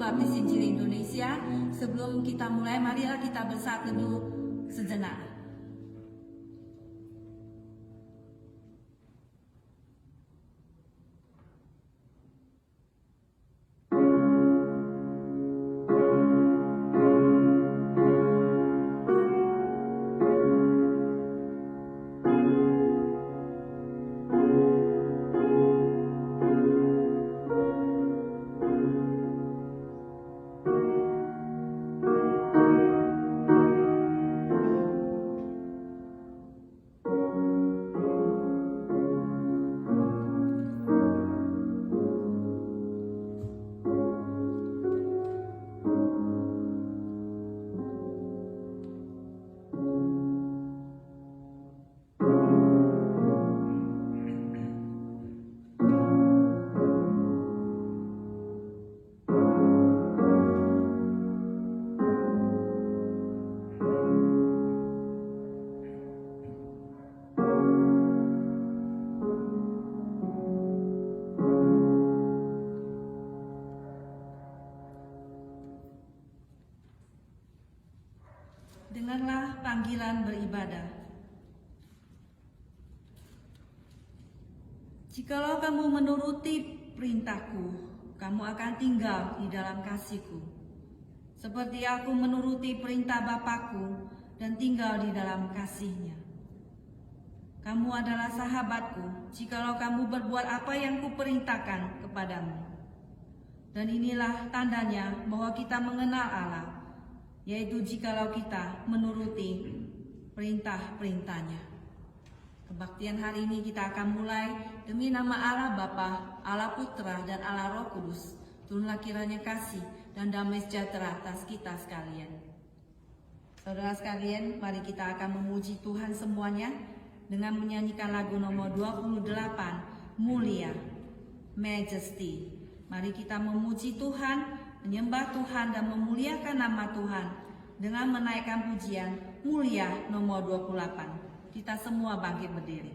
Baptis Injil Indonesia. Sebelum kita mulai, marilah kita bersatu dulu sejenak. Dengarlah panggilan beribadah. Jikalau kamu menuruti perintahku, kamu akan tinggal di dalam kasihku. Seperti aku menuruti perintah Bapakku dan tinggal di dalam kasihnya. Kamu adalah sahabatku, jikalau kamu berbuat apa yang kuperintahkan kepadamu. Dan inilah tandanya bahwa kita mengenal Allah, yaitu jikalau kita menuruti perintah-perintahnya. Kebaktian hari ini kita akan mulai demi nama Allah Bapa, Allah Putra, dan Allah Roh Kudus. Turunlah kiranya kasih dan damai sejahtera atas kita sekalian. Saudara sekalian, mari kita akan memuji Tuhan semuanya dengan menyanyikan lagu nomor 28, Mulia, Majesty. Mari kita memuji Tuhan, menyembah Tuhan dan memuliakan nama Tuhan dengan menaikkan pujian Mulia nomor 28. Kita semua bangkit berdiri.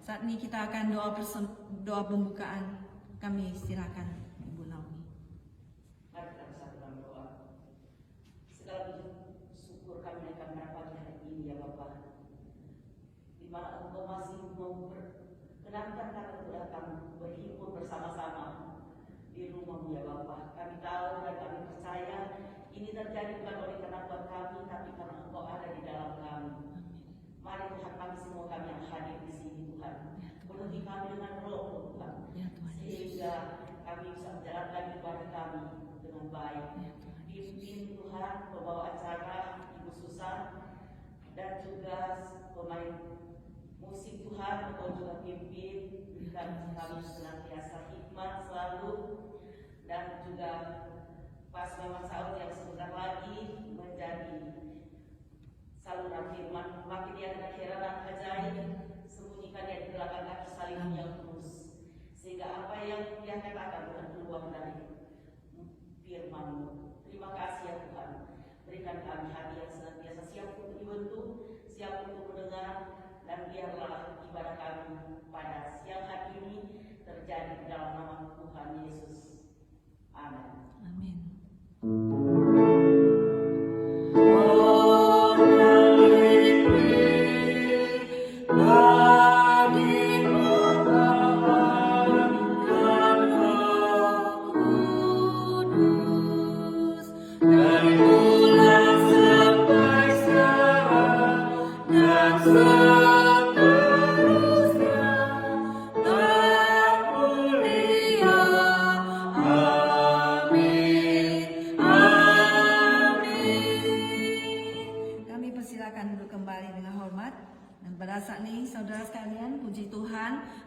Saat ini kita akan doa pembukaan. Kami silakan Ibu Naomi. Mari kita bersama doa. Segala syukur kami akan mendapat hari ini ya Bapa. Di mana Engkau masih memperkenankan kami untuk datang berhimpun bersama-sama di rumah-Mu ya Bapa. Kami tahu dan kami percaya ini terjadi bukan oleh karena buat kami, tapi karena Engkau ada di dalam kami. Mari Tuhan, kami semua kami yang hadir di sini Tuhan, penuhi kami dengan roh Tuhan, sehingga kami bisa menjalankan ibadah kami dengan baik. Pimpin Tuhan pembawa acara Ibu Susan dan juga pemain musik Tuhan, Engkau juga pimpin, berikan kami senantiasa hikmat selalu, dan juga pas Mama Saud yang sebentar lagi menjadi saluran firman, makin dia dengan heran ajaib, sembunyikan dia di belakang kaki salib yang terus, sehingga apa yang dia katakan Tuhan keluar dari firman-Mu. Terima kasih ya Tuhan, berikan kami hati yang senantiasa siap untuk dibentuk, siap untuk mendengar, dan biarlah ibadah kami pada siang hari ini terjadi di dalam nama Tuhan Yesus. Amin. Amin.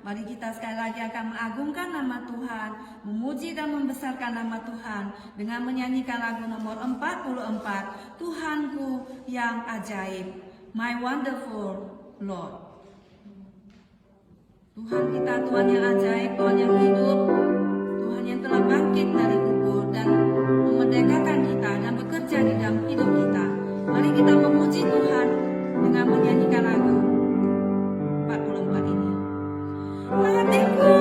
Mari kita sekali lagi akan mengagungkan nama Tuhan, memuji dan membesarkan nama Tuhan dengan menyanyikan lagu nomor 44, Tuhanku yang ajaib, My Wonderful Lord. Tuhan kita, Tuhan yang ajaib, Tuhan yang hidup, Tuhan yang telah bangkit dari kubur dan memerdekakan kita dan bekerja di dalam hidup kita. Mari kita memuji Tuhan dengan menyanyikan lagu 44 ini. Hatiku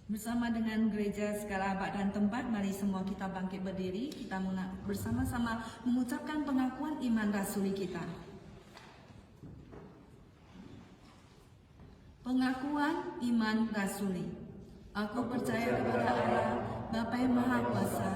Bersama dengan gereja segala abad dan tempat, mari semua kita bangkit berdiri. Kita bersama-sama mengucapkan pengakuan iman rasuli kita. Pengakuan iman rasuli. Aku percaya kepada Allah, Bapa yang Maha Kuasa,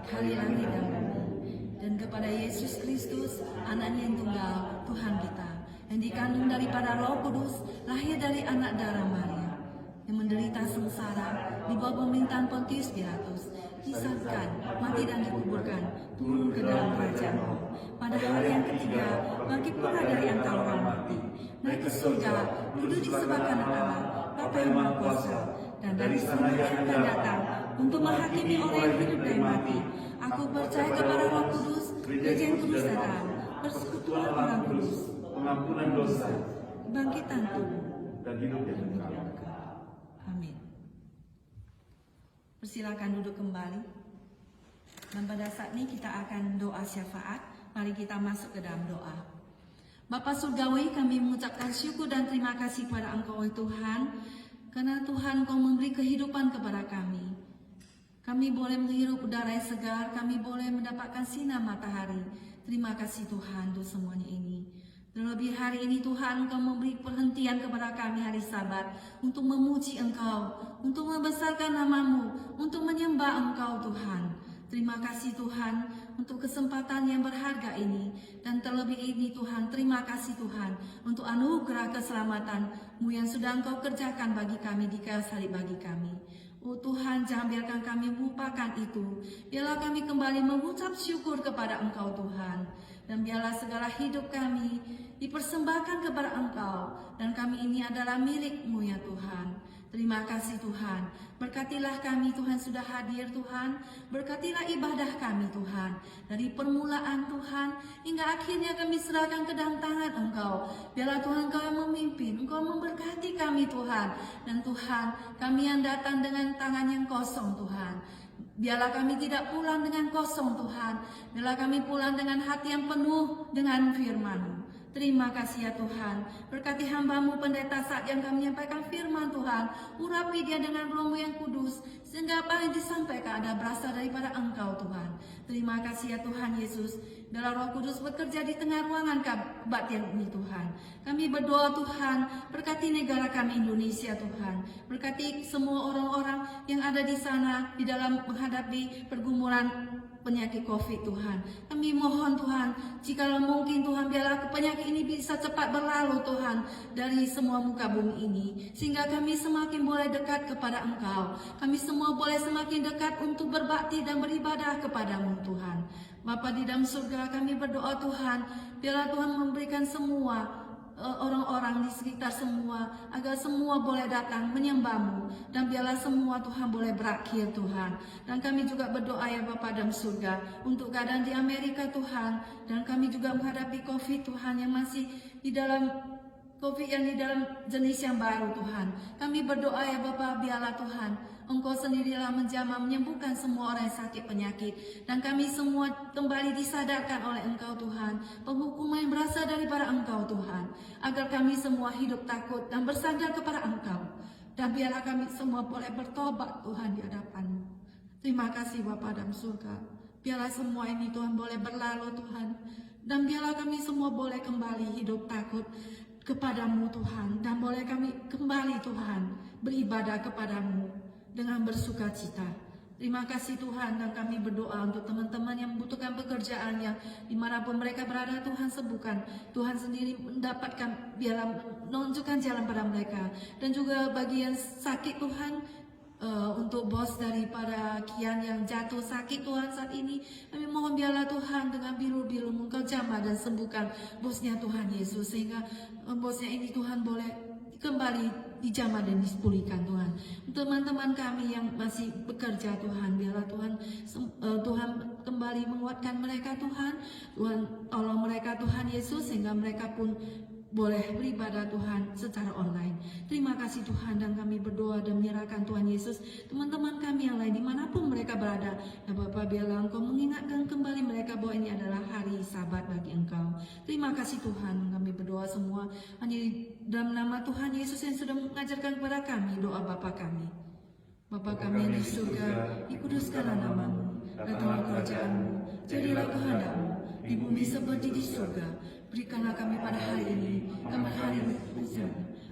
Kali langit dan bumi, dan kepada Yesus Kristus, Anaknya yang tunggal, Tuhan kita, yang dikandung daripada Roh Kudus, lahir dari anak darah Maria, yang menderita sengsara di bawah pemerintahan Pontius Pilatus, disalibkan, mati dan dikuburkan, turun ke dalam kerajaan roh. Pada hari yang ketiga, bangkit pula dari antara orang mati, naik ke surga, duduk di sebelah kanan Allah, Bapa yang Maha Kuasa, dan dari sana Dia akan datang untuk menghakimi orang yang hidup dan mati. Aku percaya kepada Roh Kudus, gereja yang kudus dan am, persekutuan orang kudus, pengampunan dosa, bangkitan tubuh, dan hidup yang kekal. Amin. Persilakan duduk kembali. Dan pada saat ini kita akan doa syafaat. Mari kita masuk ke dalam doa. Bapa Surgawi, kami mengucapkan syukur dan terima kasih kepada Engkau, Tuhan, karena Tuhan Kau memberi kehidupan kepada kami. Kami boleh menghirup udara yang segar, kami boleh mendapatkan sinar matahari. Terima kasih Tuhan untuk semuanya ini. Terlebih hari ini Tuhan, Engkau memberi perhentian kepada kami hari Sabat untuk memuji Engkau, untuk membesarkan nama-Mu, untuk menyembah Engkau Tuhan. Terima kasih Tuhan untuk kesempatan yang berharga ini. Dan terlebih ini Tuhan, terima kasih Tuhan untuk anugerah keselamatan-Mu yang sudah Engkau kerjakan bagi kami di kayu salib bagi kami. Oh Tuhan, jangan biarkan kami melupakan itu. Biarlah kami kembali mengucap syukur kepada Engkau Tuhan. Dan biarlah segala hidup kami dipersembahkan kepada Engkau. Dan kami ini adalah milik-Mu ya Tuhan. Terima kasih Tuhan. Berkatilah kami Tuhan sudah hadir Tuhan. Berkatilah ibadah kami Tuhan. Dari permulaan Tuhan hingga akhirnya kami serahkan ke dalam tangan Engkau. Biarlah Tuhan Engkau yang memimpin. Engkau memberkati kami Tuhan. Dan Tuhan, kami yang datang dengan tangan yang kosong Tuhan. Biarlah kami tidak pulang dengan kosong Tuhan. Biarlah kami pulang dengan hati yang penuh dengan firman-Mu. Terima kasih ya Tuhan. Berkati hamba-Mu pendeta saat yang kami menyampaikan firman Tuhan. Urapi dia dengan Roh-Mu yang kudus. Sehingga apa yang disampaikan ada berasal daripada Engkau Tuhan. Terima kasih ya Tuhan Yesus. Biarlah Roh Kudus bekerja di tengah ruangan kebaktian ini Tuhan. Kami berdoa Tuhan. Berkati negara kami Indonesia Tuhan. Berkati semua orang-orang yang ada di sana. Di dalam menghadapi pergumulan penyakit COVID Tuhan. Kami mohon Tuhan, jikalau mungkin Tuhan, biarlah penyakit ini bisa cepat berlalu Tuhan dari semua muka bumi ini. Sehingga kami semakin boleh dekat kepada Engkau. Kami semua boleh semakin dekat untuk berbakti dan beribadah kepada-Mu Tuhan. Bapa di dalam surga, kami berdoa Tuhan, biarlah Tuhan memberikan semua orang-orang di sekitar semua, agar semua boleh datang menyembah-Mu, dan biarlah semua Tuhan boleh berakhir Tuhan. Dan kami juga berdoa ya Bapa dalam surga untuk keadaan di Amerika Tuhan, dan kami juga menghadapi COVID Tuhan yang masih di dalam COVID yang di dalam jenis yang baru Tuhan. Kami berdoa ya Bapa, biarlah Tuhan Engkau sendirilah menjamah menyembuhkan semua orang yang sakit penyakit. Dan kami semua kembali disadarkan oleh Engkau Tuhan. Penghukuman yang berasal daripada Engkau Tuhan. Agar kami semua hidup takut dan bersandar kepada Engkau. Dan biarlah kami semua boleh bertobat Tuhan di hadapan-Mu. Terima kasih Bapa dalam surga. Biarlah semua ini Tuhan boleh berlalu Tuhan. Dan biarlah kami semua boleh kembali hidup takut kepada-Mu Tuhan. Dan boleh kami kembali Tuhan beribadah kepada-Mu dengan bersuka cita. Terima kasih Tuhan, dan kami berdoa untuk teman-teman yang membutuhkan pekerjaannya dimanapun mereka berada. Tuhan sembuhkan, Tuhan sendiri mendapatkan, biarlah menunjukkan jalan pada mereka. Dan juga bagi yang sakit Tuhan, untuk bos daripada Kian yang jatuh sakit Tuhan saat ini, kami mohon biarlah Tuhan dengan biru-biru Engkau jamah dan sembuhkan bosnya Tuhan Yesus, sehingga bosnya ini Tuhan boleh kembali dijamah dan dipulihkan Tuhan. Teman-teman kami yang masih bekerja Tuhan, biarlah Tuhan kembali menguatkan mereka Tuhan. Tuhan tolong mereka Tuhan Yesus, sehingga mereka pun boleh beribadah Tuhan secara online. Terima kasih Tuhan, dan kami berdoa dan menyerahkan Tuhan Yesus teman-teman kami yang lain dimanapun mereka berada. Ya Bapa, biarlah Engkau mengingatkan kembali mereka bahwa ini adalah hari Sabat bagi Engkau. Terima kasih Tuhan, kami berdoa semua hanya dalam nama Tuhan Yesus yang sudah mengajarkan kepada kami doa Bapa kami. Bapa kami di surga, dikuduskanlah namamu, datanglah kerajaanmu, jadilah kehendakmu, di bumi seperti di surga. Berikanlah kami pada hari ini kami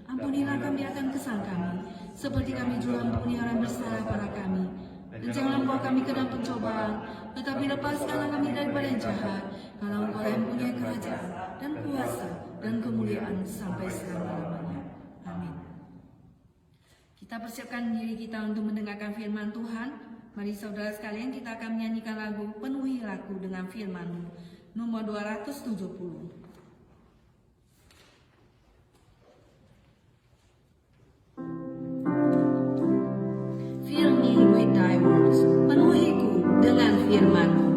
ampunilah kami akan kesalahan kami, seperti kami juga ampuni orang bersalah pada kami. Dan janganlah membawa kami ke dalam pencobaan, tetapi lepaskanlah kami daripada yang jahat. Karena Engkau yang punya kerajaan dan kuasa dan kemuliaan sampai selama-lamanya. Amin. Kita persiapkan diri kita untuk mendengarkan firman Tuhan. Mari saudara sekalian, kita akan menyanyikan lagu Penuhilah Aku dengan Firman-Mu, nomor 270. Fill me with thy words, penuhiku dengan firman-Mu.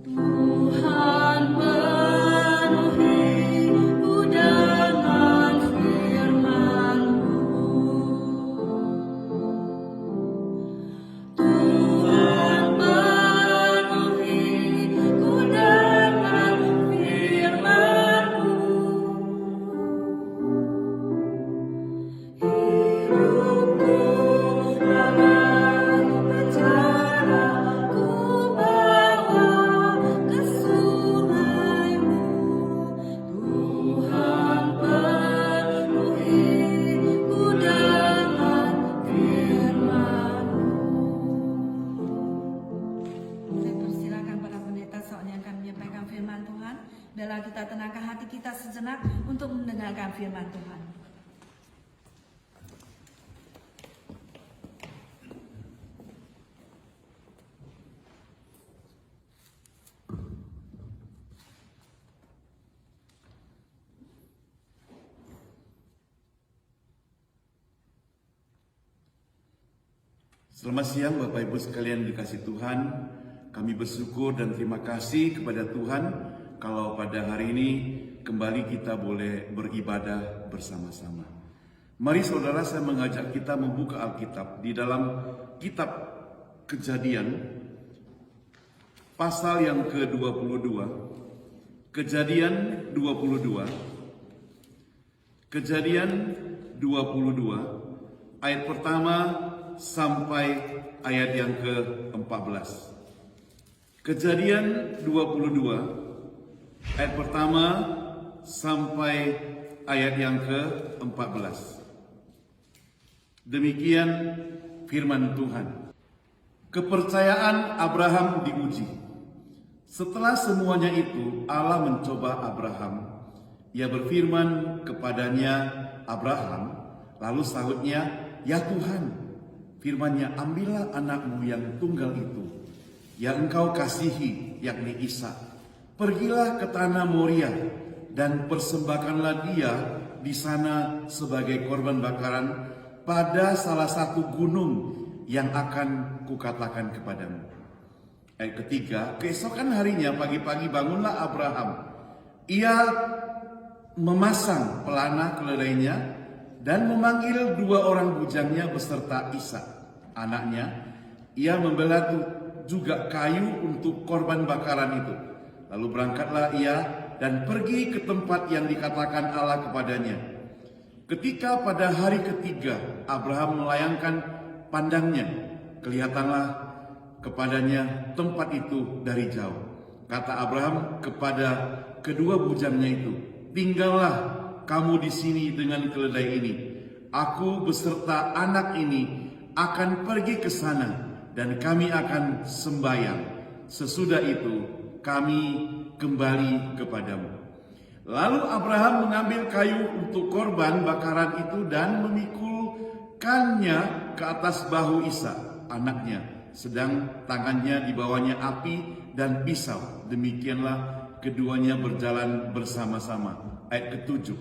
Tuhan penuhiku dengan firman-Mu. Tuhan penuhiku dengan firman-Mu. Hidupku dalam penjara, ku bawa ke sungai-Mu. Tuhan penuhiku dengan firman-Mu. Saya persilakan para pendeta soalnya akan menyampaikan firman Tuhan. Biarlah kita tenangkan hati kita sejenak untuk mendengarkan firman Tuhan. Selamat siang Bapak Ibu sekalian dikasih Tuhan. Kami bersyukur dan terima kasih kepada Tuhan kalau pada hari ini kembali kita boleh beribadah bersama-sama. Mari saudara, saya mengajak kita membuka Alkitab di dalam kitab Kejadian pasal yang ke-22. Kejadian 22. Kejadian 22 ayat pertama sampai ayat yang ke-14. Kejadian 22 ayat pertama sampai ayat yang ke-14. Demikian firman Tuhan. Kepercayaan Abraham diuji. Setelah semuanya itu, Allah mencoba Abraham. Ia berfirman kepadanya, Abraham. Lalu sahutnya, ya Tuhan. Firman-Nya, ambillah anakmu yang tunggal itu, yang engkau kasihi, yakni Ishak. Pergilah ke tanah Moria dan persembahkanlah dia di sana sebagai korban bakaran pada salah satu gunung yang akan kukatakan kepadamu. Ayat ketiga, keesokan harinya pagi-pagi bangunlah Abraham. Ia memasang pelana keledainya dan memanggil 2 orang bujangnya beserta Ishak, anaknya. Ia membelah juga kayu untuk korban bakaran itu. Lalu berangkatlah ia dan pergi ke tempat yang dikatakan Allah kepadanya. Ketika pada hari ketiga Abraham melayangkan pandangnya, kelihatanlah kepadanya tempat itu dari jauh. Kata Abraham kepada kedua bujangnya itu, tinggallah kamu di sini dengan keledai ini. Aku beserta anak ini akan pergi ke sana dan kami akan sembahyang. Sesudah itu kami kembali kepadamu. Lalu Abraham mengambil kayu untuk korban bakaran itu dan memikulkannya ke atas bahu Ishak, anaknya, sedang tangannya di bawahnya api dan pisau. Demikianlah keduanya berjalan bersama-sama. Ayat ke-7.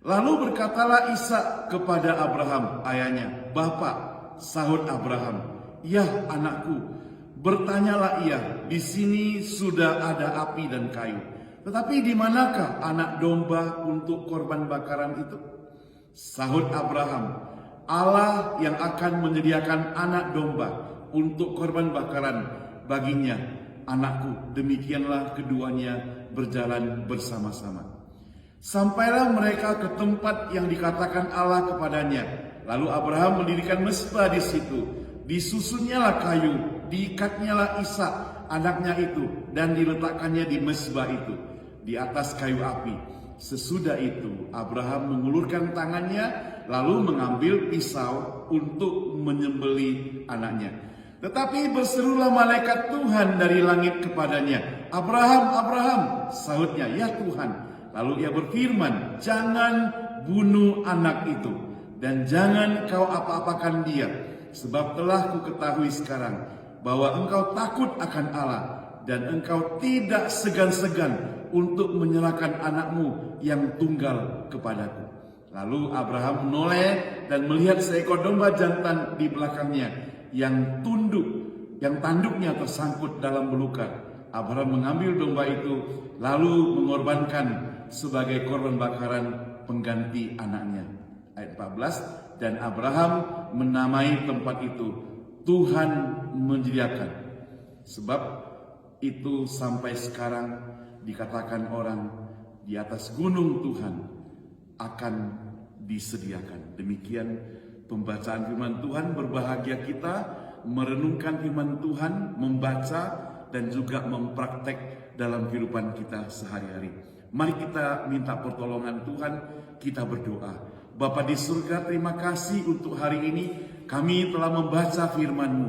Lalu berkatalah Ishak kepada Abraham, ayahnya, Bapak, sahut Abraham, ya anakku. Bertanyalah ia, di sini sudah ada api dan kayu. Tetapi di manakah anak domba untuk korban bakaran itu? Sahut Abraham, Allah yang akan menyediakan anak domba untuk korban bakaran baginya, anakku. Demikianlah keduanya berjalan bersama-sama. Sampailah mereka ke tempat yang dikatakan Allah kepadanya. Lalu Abraham mendirikan mezbah di situ. Disusunnyalah kayu, diikatnyalah Ishak anaknya itu, dan diletakkannya di mezbah itu di atas kayu api. Sesudah itu Abraham mengulurkan tangannya lalu mengambil pisau untuk menyembelih anaknya. Tetapi berserulah malaikat Tuhan dari langit kepadanya, "Abraham, Abraham!" Sahutnya, "Ya Tuhan." Lalu ia berfirman, "Jangan bunuh anak itu, dan jangan kau apa-apakan dia, sebab telah ku ketahui sekarang bahwa engkau takut akan Allah, dan engkau tidak segan-segan untuk menyerahkan anakmu yang tunggal kepadaku." Lalu Abraham menoleh dan melihat seekor domba jantan di belakangnya yang tanduknya tersangkut dalam belukar. Abraham mengambil domba itu lalu mengorbankan sebagai korban bakaran pengganti anaknya. Ayat 14, dan Abraham menamai tempat itu Tuhan menyediakan. Sebab itu sampai sekarang dikatakan orang, di atas gunung Tuhan akan disediakan. Demikian pembacaan firman Tuhan. Berbahagia kita merenungkan firman Tuhan, membaca dan juga mempraktek dalam kehidupan kita sehari-hari. Mari kita minta pertolongan Tuhan, kita berdoa. Bapa di surga, terima kasih untuk hari ini kami telah membaca firman-Mu.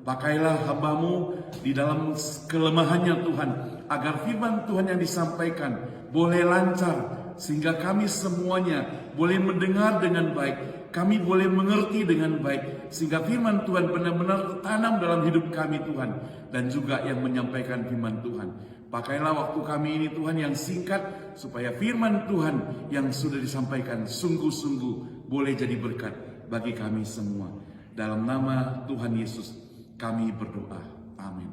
Pakailah hamba-Mu di dalam kelemahannya Tuhan, agar firman Tuhan yang disampaikan boleh lancar, sehingga kami semuanya boleh mendengar dengan baik, kami boleh mengerti dengan baik, sehingga firman Tuhan benar-benar tertanam dalam hidup kami Tuhan, dan juga yang menyampaikan firman Tuhan. Pakailah waktu kami ini Tuhan yang singkat, supaya firman Tuhan yang sudah disampaikan sungguh-sungguh boleh jadi berkat bagi kami semua. Dalam nama Tuhan Yesus kami berdoa. Amin.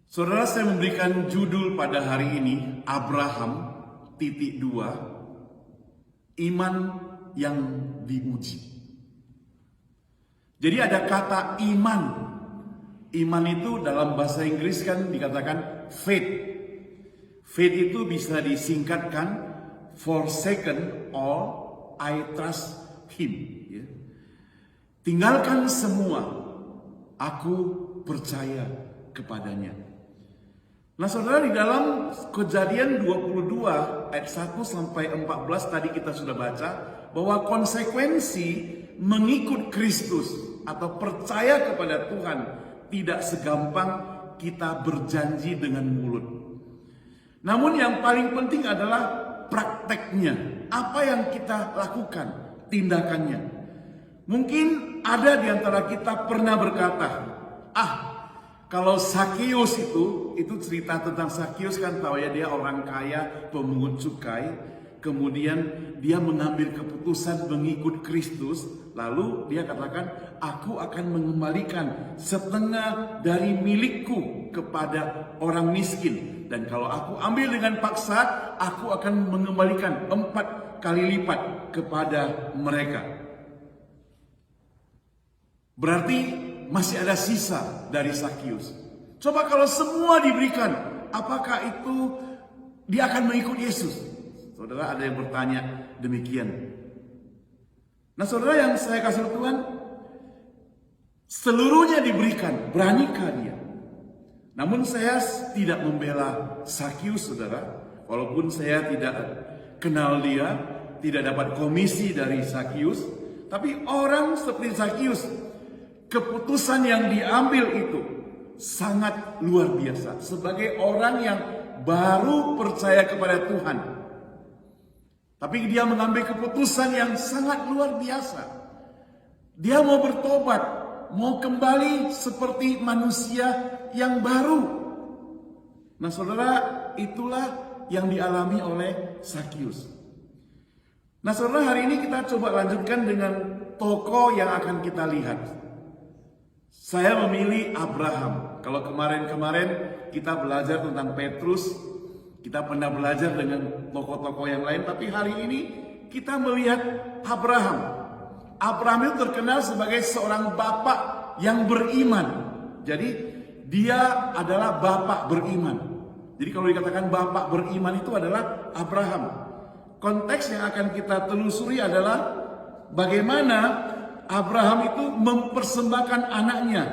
Saudara, saya memberikan judul pada hari ini, Abraham, iman yang diuji. Jadi ada kata iman. Iman itu dalam bahasa Inggris kan dikatakan faith. Faith itu bisa disingkatkan forsaken or I trust him. Ya. Tinggalkan semua, aku percaya kepadanya. Nah saudara, di dalam Kejadian 22 ayat 1 sampai 14 tadi kita sudah baca bahwa konsekuensi mengikut Kristus atau percaya kepada Tuhan tidak segampang kita berjanji dengan mulut. Namun yang paling penting adalah prakteknya. Apa yang kita lakukan, tindakannya. Mungkin ada di antara kita pernah berkata, kalau Sakius itu cerita tentang Sakius kan, tahu ya, dia orang kaya, pemungut cukai. Kemudian dia mengambil keputusan mengikut Kristus. Lalu dia katakan, aku akan mengembalikan setengah dari milikku kepada orang miskin. Dan kalau aku ambil dengan paksa, aku akan mengembalikan 4 kali lipat kepada mereka. Berarti masih ada sisa dari Sakius. Coba kalau semua diberikan, apakah itu dia akan mengikut Yesus? Saudara, ada yang bertanya demikian. Nah saudara yang saya kasih Tuhan, seluruhnya diberikan, beranikah dia? Namun saya tidak membela Sakius saudara. Walaupun saya tidak kenal dia, tidak dapat komisi dari Sakius. Tapi orang seperti Sakius, keputusan yang diambil itu sangat luar biasa. Sebagai orang yang baru percaya kepada Tuhan, tapi dia mengambil keputusan yang sangat luar biasa. Dia mau bertobat, mau kembali seperti manusia yang baru. Nah saudara, itulah yang dialami oleh Sakius. Nah saudara, hari ini kita coba lanjutkan dengan tokoh yang akan kita lihat. Saya memilih Abraham. Kalau kemarin-kemarin kita belajar tentang Petrus, kita pernah belajar dengan tokoh-tokoh yang lain, tapi hari ini kita melihat Abraham. Abraham itu terkenal sebagai seorang bapak yang beriman. Jadi dia adalah bapak beriman. Jadi kalau dikatakan bapak beriman itu adalah Abraham. Konteks yang akan kita telusuri adalah bagaimana Abraham itu mempersembahkan anaknya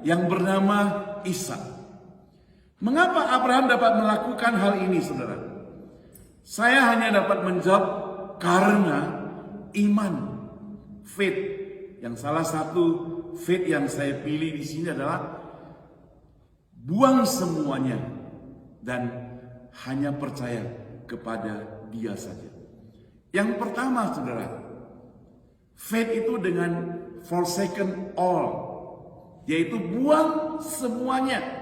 yang bernama Ishak. Mengapa Abraham dapat melakukan hal ini, saudara? Saya hanya dapat menjawab karena iman, faith. Yang salah satu faith yang saya pilih di sini adalah buang semuanya dan hanya percaya kepada Dia saja. Yang pertama, saudara, faith itu dengan forsaken all, yaitu buang semuanya.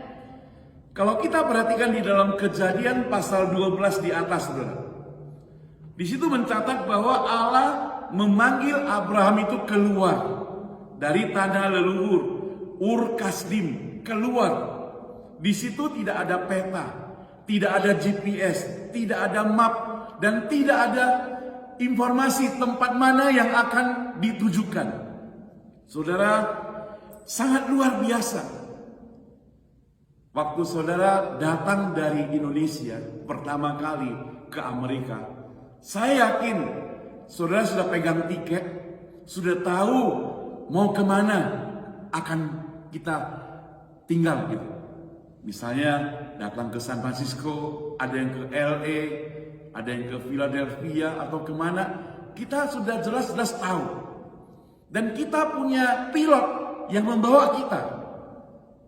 Kalau kita perhatikan di dalam Kejadian pasal 12 di atas, saudara, di situ mencatat bahwa Allah memanggil Abraham itu keluar dari tanah leluhur Ur Kasdim, keluar. Di situ tidak ada peta, tidak ada GPS, tidak ada map, dan tidak ada informasi tempat mana yang akan ditujukan. Saudara, sangat luar biasa. Waktu saudara datang dari Indonesia pertama kali ke Amerika, saya yakin saudara sudah pegang tiket, sudah tahu mau kemana akan kita tinggal gitu. Misalnya datang ke San Francisco, ada yang ke LA, ada yang ke Philadelphia atau kemana, kita sudah jelas-jelas tahu. Dan kita punya pilot yang membawa kita,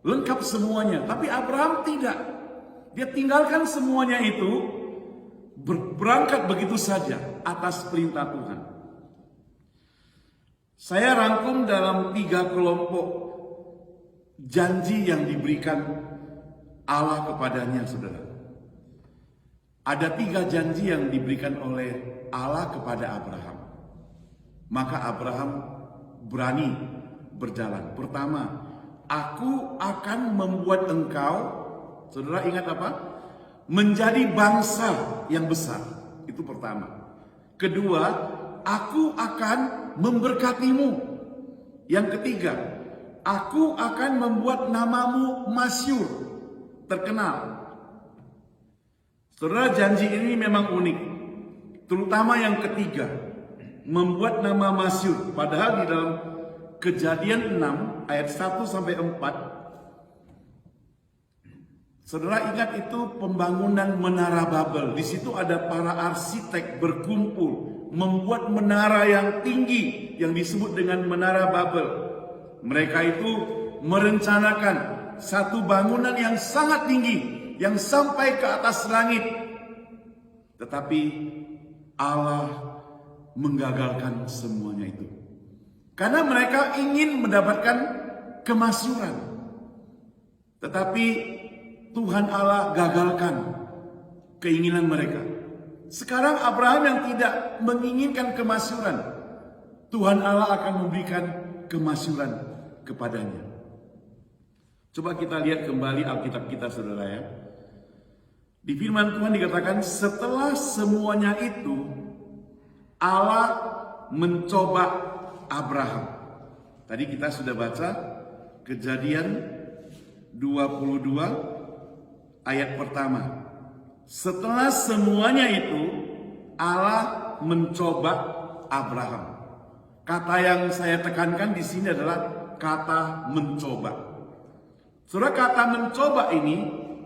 lengkap semuanya. Tapi Abraham tidak. Dia tinggalkan semuanya itu, berangkat begitu saja atas perintah Tuhan. Saya rangkum dalam 3 kelompok janji yang diberikan Allah kepadanya, saudara. Ada 3 janji yang diberikan oleh Allah kepada Abraham. Maka Abraham berani berjalan. Pertama, aku akan membuat engkau, saudara ingat apa? Menjadi bangsa yang besar. Itu pertama. Kedua, aku akan memberkatimu. Yang ketiga, aku akan membuat namamu masyhur, terkenal. Saudara, janji ini memang unik, terutama yang ketiga, membuat nama masyhur. Padahal di dalam Kejadian 6 ayat 1 sampai 4, saudara ingat itu pembangunan Menara Babel. Di situ ada para arsitek berkumpul membuat menara yang tinggi yang disebut dengan Menara Babel. Mereka itu merencanakan satu bangunan yang sangat tinggi yang sampai ke atas langit. Tetapi Allah menggagalkan semuanya itu. Karena mereka ingin mendapatkan kemasyhuran. Tetapi Tuhan Allah gagalkan keinginan mereka. Sekarang Abraham yang tidak menginginkan kemasyhuran, Tuhan Allah akan memberikan kemasyhuran kepadanya. Coba kita lihat kembali Alkitab kita, saudara ya. Di firman Tuhan dikatakan setelah semuanya itu Allah mencoba Abraham. Tadi kita sudah baca Kejadian 22 ayat pertama. Setelah semuanya itu Allah mencoba Abraham. Kata yang saya tekankan di sini adalah kata mencoba. Saudara, kata mencoba ini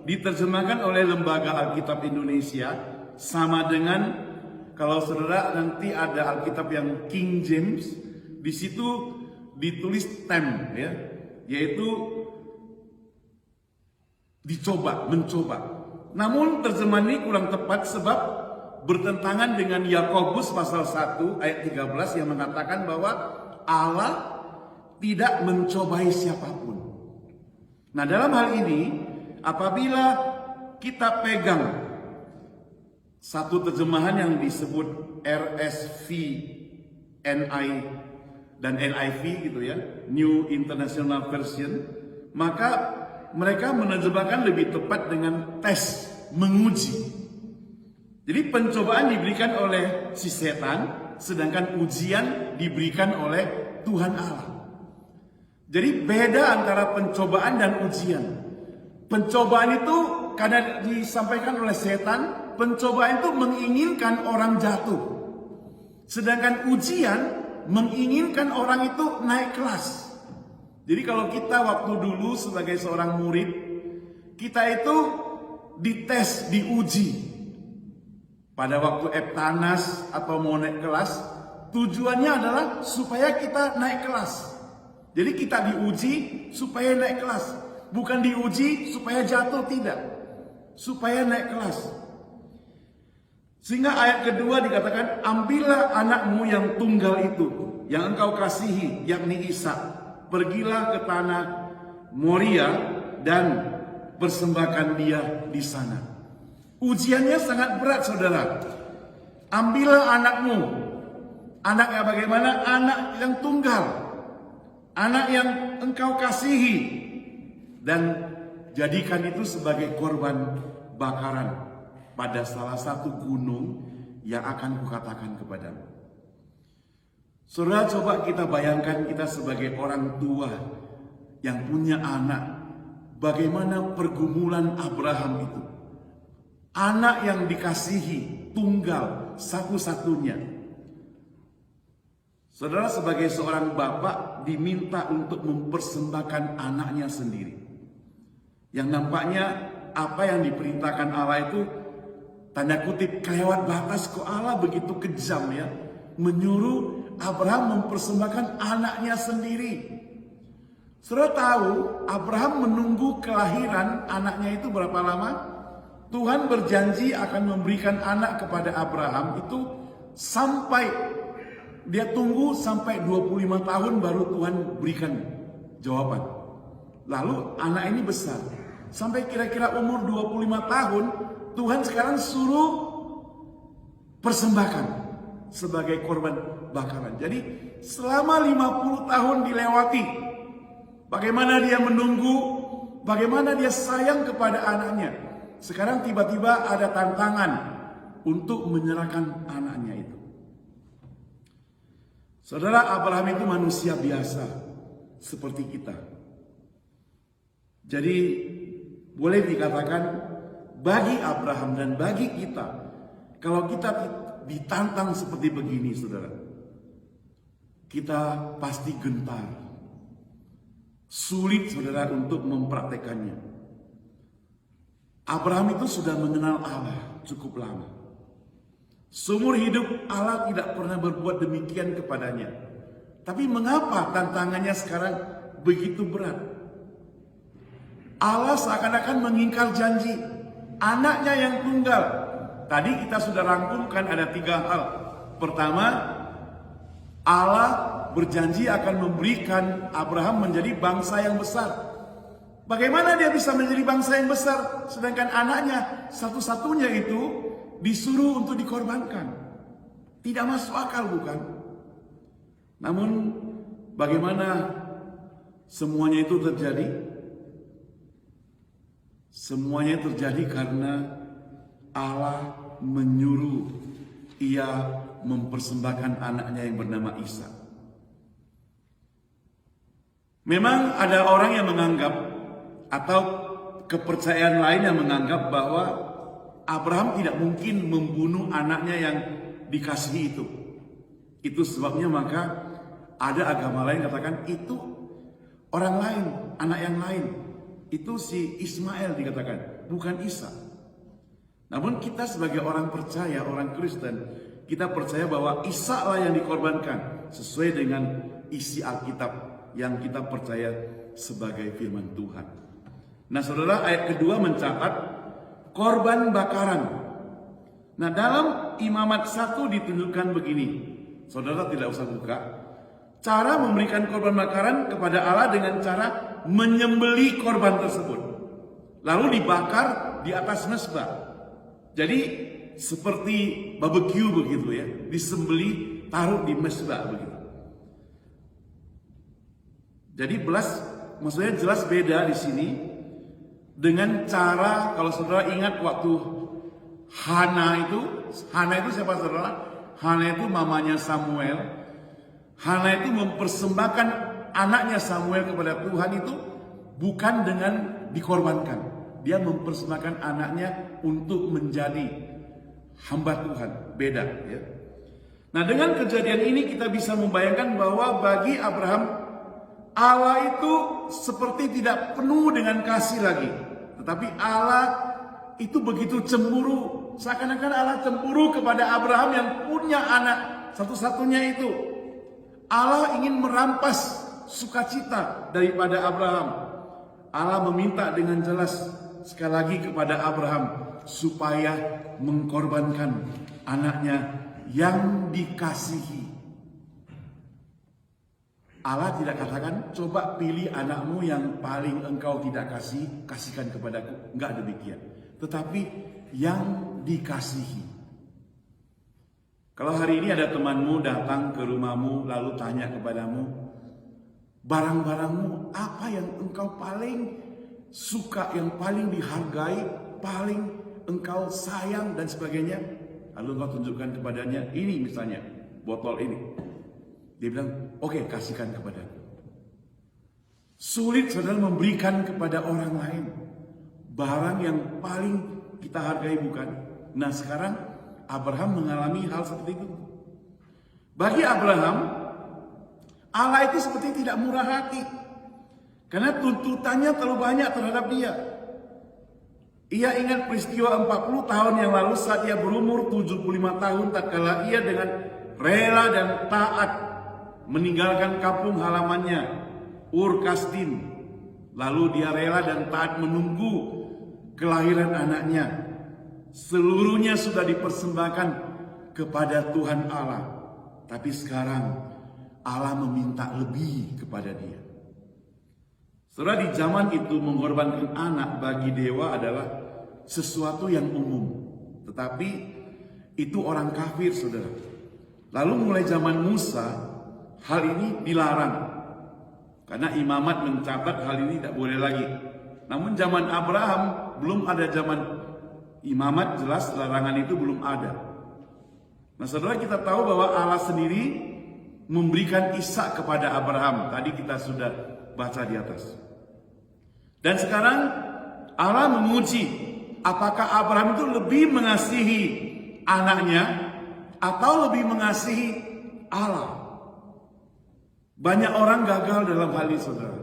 diterjemahkan oleh Lembaga Alkitab Indonesia sama dengan, kalau saudara nanti ada Alkitab yang King James, di situ ditulis tempt, ya, yaitu dicoba, mencoba. Namun terjemahan ini kurang tepat sebab bertentangan dengan Yakobus pasal 1 ayat 13 yang mengatakan bahwa Allah tidak mencobai siapapun. Nah, dalam hal ini apabila kita pegang satu terjemahan yang disebut RSV, NI dan NIV gitu ya, New International Version, maka mereka menerjemahkan lebih tepat dengan tes, menguji. Jadi pencobaan diberikan oleh si setan, sedangkan ujian diberikan oleh Tuhan Allah. Jadi beda antara pencobaan dan ujian. Pencobaan itu karena disampaikan oleh setan, pencobaan itu menginginkan orang jatuh. Sedangkan ujian menginginkan orang itu naik kelas. Jadi kalau kita waktu dulu sebagai seorang murid, kita itu dites, diuji. Pada waktu Eptanas atau mau naik kelas, tujuannya adalah supaya kita naik kelas. Jadi kita diuji supaya naik kelas. Bukan diuji supaya jatuh, tidak. Supaya naik kelas. Sehingga ayat kedua dikatakan, ambillah anakmu yang tunggal itu, yang engkau kasihi, yakni Ishak. Pergilah ke tanah Moria dan persembahkan dia di sana. Ujiannya sangat berat, saudara. Ambillah anakmu. Anaknya bagaimana? Anak yang tunggal. Anak yang engkau kasihi. Dan jadikan itu sebagai korban bakaran pada salah satu gunung yang akan kukatakan kepadamu. Saudara, coba kita bayangkan kita sebagai orang tua yang punya anak. Bagaimana pergumulan Abraham itu. Anak yang dikasihi, tunggal, satu-satunya. Saudara, sebagai seorang bapak diminta untuk mempersembahkan anaknya sendiri. Yang nampaknya apa yang diperintahkan Allah itu tanda kutip kelewat batas. Kok Allah begitu kejam ya, menyuruh Abraham mempersembahkan anaknya sendiri. Saudara tahu Abraham menunggu kelahiran anaknya itu berapa lama? Tuhan berjanji akan memberikan anak kepada Abraham itu sampai dia tunggu sampai 25 tahun baru Tuhan berikan jawaban. Lalu anak ini besar. Sampai kira-kira umur 25 tahun Tuhan sekarang suruh persembahkan sebagai korban bakaran. Jadi selama 50 tahun dilewati. Bagaimana dia menunggu, bagaimana dia sayang kepada anaknya. Sekarang tiba-tiba ada tantangan untuk menyerahkan anaknya itu. Saudara, Abraham itu manusia biasa seperti kita. Jadi boleh dikatakan bagi Abraham dan bagi kita, kalau kita ditantang seperti begini, saudara, kita pasti gentar. Sulit, saudara, untuk mempraktekannya. Abraham itu sudah mengenal Allah cukup lama. Seumur hidup Allah tidak pernah berbuat demikian kepadanya. Tapi mengapa tantangannya sekarang begitu berat? Allah seakan-akan mengingkar janji. Anaknya yang tunggal. Tadi kita sudah rangkumkan ada 3 hal. Pertama, Allah berjanji akan memberikan Abraham menjadi bangsa yang besar. Bagaimana dia bisa menjadi bangsa yang besar sedangkan anaknya satu-satunya itu disuruh untuk dikorbankan? Tidak masuk akal, bukan? Namun bagaimana semuanya itu terjadi? Semuanya terjadi karena Allah menyuruh ia mempersembahkan anaknya yang bernama Ishak. Memang ada orang yang menganggap atau kepercayaan lain yang menganggap bahwa Abraham tidak mungkin membunuh anaknya yang dikasihi itu. Itu sebabnya maka ada agama lain katakan itu orang lain, anak yang lain. Itu si Ismail dikatakan, bukan Ishak. Namun kita sebagai orang percaya, orang Kristen, kita percaya bahwa Ishak lah yang dikorbankan sesuai dengan isi Alkitab yang kita percaya sebagai firman Tuhan. Nah, saudara, ayat kedua mencatat korban bakaran. Nah, dalam Imamat 1 ditunjukkan begini. Saudara tidak usah buka. Cara memberikan korban bakaran kepada Allah dengan cara menyembelih korban tersebut. Lalu dibakar di atas mezbah. Jadi seperti barbecue begitu ya. Disembelih, taruh di mezbah begitu. Jadi maksudnya jelas beda di sini. Dengan cara, kalau saudara ingat waktu Hana itu siapa saudara? Hana itu mamanya Samuel. Hana itu mempersembahkan anaknya Samuel kepada Tuhan itu bukan dengan dikorbankan. dia mempersembahkan anaknya untuk menjadi hamba Tuhan. Beda ya. Nah, dengan kejadian ini kita bisa membayangkan bahwa bagi Abraham, Allah itu seperti tidak penuh dengan kasih lagi. Tetapi Allah itu begitu cemburu. Seakan-akan Allah cemburu kepada Abraham yang punya anak satu-satunya itu. Allah ingin merampas sukacita daripada Abraham. Allah meminta dengan jelas sekali lagi kepada Abraham supaya mengkorbankan anaknya yang dikasihi. Allah tidak katakan, coba pilih anakmu yang paling engkau tidak kasih, kasihkan kepadaku. Enggak demikian. Tetapi yang dikasihi. Kalau hari ini ada temanmu datang ke rumahmu lalu tanya kepadamu, barang-barangmu apa yang engkau paling suka, yang paling dihargai, paling engkau sayang dan sebagainya. Lalu engkau tunjukkan kepadanya, ini misalnya, botol ini. Dia bilang, oke, kasihkan kepadaku. Sulit saudara memberikan kepada orang lain barang yang paling kita hargai, bukan? Nah, sekarang Abraham mengalami hal seperti itu. Bagi Abraham, Allah itu seperti tidak murah hati. Karena tuntutannya terlalu banyak terhadap dia. Ia ingat peristiwa 40 tahun yang lalu saat ia berumur 75 tahun, tatkala ia dengan rela dan taat meninggalkan kampung halamannya, Ur Kasdim. Lalu dia rela dan taat menunggu kelahiran anaknya. Seluruhnya sudah dipersembahkan kepada Tuhan Allah. Tapi sekarang Allah meminta lebih kepada dia. Saudara, di zaman itu mengorbankan anak bagi dewa adalah sesuatu yang umum. Tetapi itu orang kafir, saudara. Lalu mulai zaman Musa, hal ini dilarang. Karena imamat mencatat hal ini tidak boleh lagi. Namun zaman Abraham belum ada, zaman imamat jelas larangan itu belum ada. Nah, saudara, kita tahu bahwa Allah sendiri memberikan Ishak kepada Abraham. Tadi kita sudah baca di atas. Dan sekarang Allah menguji apakah Abraham itu lebih mengasihi anaknya atau lebih mengasihi Allah. Banyak orang gagal dalam hal ini, saudara.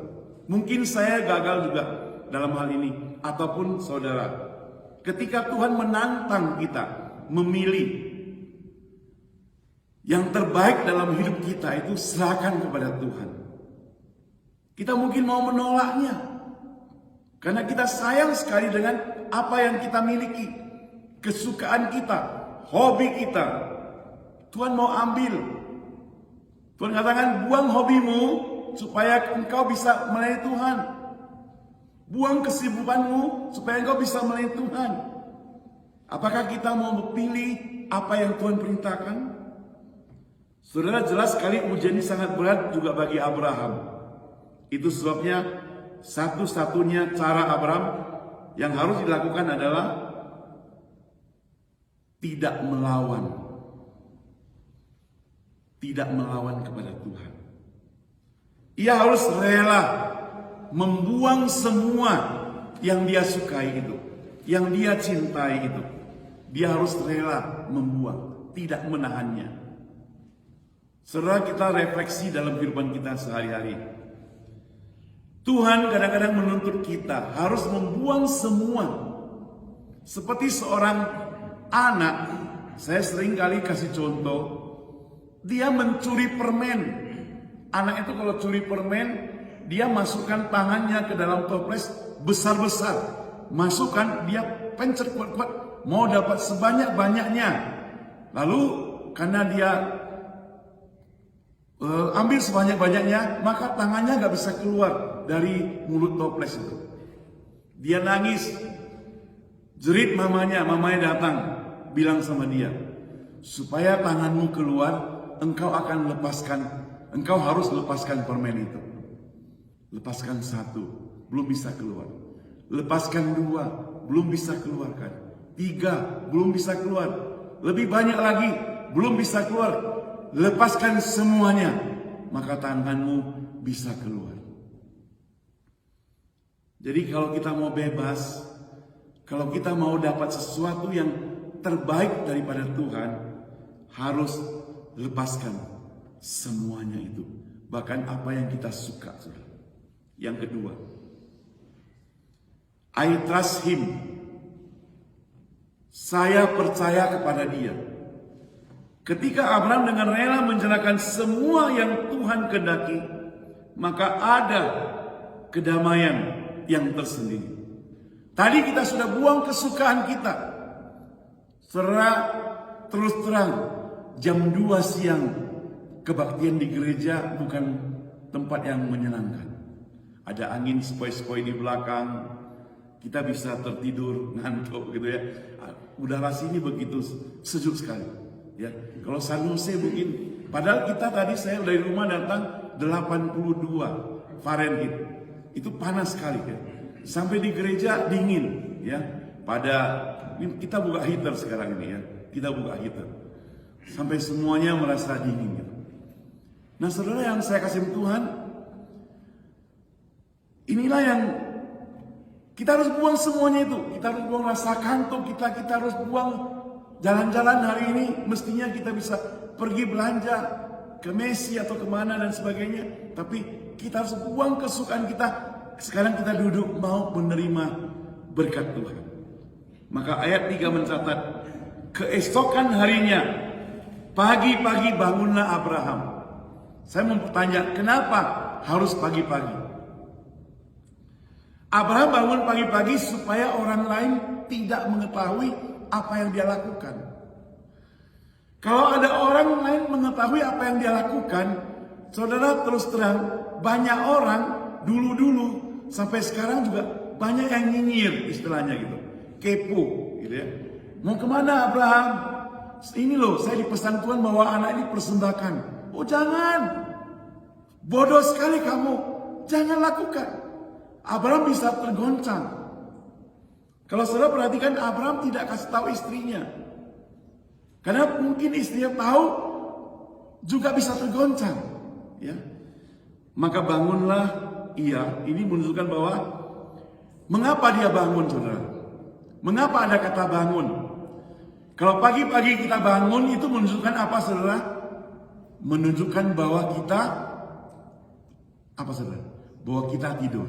Mungkin saya gagal juga dalam hal ini, ataupun saudara. Ketika Tuhan menantang kita memilih yang terbaik dalam hidup kita, itu serahkan kepada Tuhan. Kita mungkin mau menolaknya karena kita sayang sekali dengan apa yang kita miliki, kesukaan kita, hobi kita. Tuhan mau ambil. Tuhan katakan, buang hobimu supaya engkau bisa melayani Tuhan. Buang kesibukanmu supaya engkau bisa melayani Tuhan. Apakah kita mau memilih apa yang Tuhan perintahkan? Saudara, jelas sekali ujian ini sangat berat juga bagi Abraham. Itu sebabnya satu-satunya cara Abraham yang harus dilakukan adalah tidak melawan. Tidak melawan kepada Tuhan. Ia harus rela membuang semua yang dia sukai itu, yang dia cintai itu. Dia harus rela membuang, tidak menahannya. Saudara, kita refleksi dalam kehidupan kita sehari-hari. Tuhan kadang-kadang menuntut kita harus membuang semua. Seperti seorang anak, saya sering kali kasih contoh, dia mencuri permen. Anak itu kalau curi permen, dia masukkan tangannya ke dalam toples besar-besar. Masukkan, dia pencet kuat-kuat, mau dapat sebanyak-banyaknya. Lalu karena dia ambil sebanyak-banyaknya, maka tangannya gak bisa keluar dari mulut toples itu. Dia nangis, jerit mamanya datang, bilang sama dia, supaya tanganmu keluar, engkau harus lepaskan permen itu. Lepaskan satu, belum bisa keluar. Lepaskan dua, belum bisa keluarkan. Tiga, belum bisa keluar. Lebih banyak lagi, belum bisa keluar. Lepaskan semuanya, maka tanganmu bisa keluar. Jadi kalau kita mau bebas, Kalau kita mau dapat sesuatu yang terbaik daripada Tuhan, harus lepaskan semuanya itu. Bahkan apa yang kita suka. Yang kedua, I trust him. Saya percaya kepada dia. Ketika Abraham dengan rela menyerahkan semua yang Tuhan kehendaki, maka ada kedamaian yang tersendiri. Tadi kita sudah buang kesukaan kita. Terus terang, jam 2 siang kebaktian di gereja bukan tempat yang menyenangkan. Ada angin sepoi-sepoi di belakang, kita bisa tertidur, ngantuk gitu ya. Udara sini begitu sejuk sekali. Ya, kalau San Jose mungkin, padahal kita tadi saya dari rumah datang 82 Fahrenheit, itu panas sekali ya. Sampai di gereja dingin ya. Kita buka heater sekarang ini ya, kita buka heater. Sampai semuanya merasa dingin gitu. Nah saudara yang saya kasih Tuhan, inilah yang kita harus buang semuanya itu. Kita harus buang rasa kantuk kita harus buang jalan-jalan hari ini. Mestinya kita bisa pergi belanja ke Messi atau kemana dan sebagainya. Tapi kita harus buang kesukaan kita. Sekarang kita duduk mau menerima berkat Tuhan. Maka ayat 3 mencatat, keesokan harinya pagi-pagi bangunlah Abraham. Saya mau bertanya, kenapa harus pagi-pagi? Abraham bangun pagi-pagi supaya orang lain tidak mengetahui apa yang dia lakukan. Kalau ada orang lain mengetahui apa yang dia lakukan, saudara terus terang, banyak orang dulu sampai sekarang juga banyak yang nyinyir istilahnya gitu, kepo gitu ya. Mau kemana Abraham? Ini loh, saya dipesan Tuhan bahwa anak ini persembahkan. Oh jangan, bodoh sekali kamu, jangan lakukan. Abraham bisa tergoncang. Kalau saudara perhatikan, Abraham tidak kasih tahu istrinya, karena mungkin istrinya tahu juga bisa tergoncang. Ya, maka bangunlah ia. Ini menunjukkan bahwa mengapa dia bangun, saudara? Mengapa ada kata bangun? Kalau pagi-pagi kita bangun itu menunjukkan apa, saudara? Menunjukkan bahwa kita apa, saudara? Bahwa kita tidur.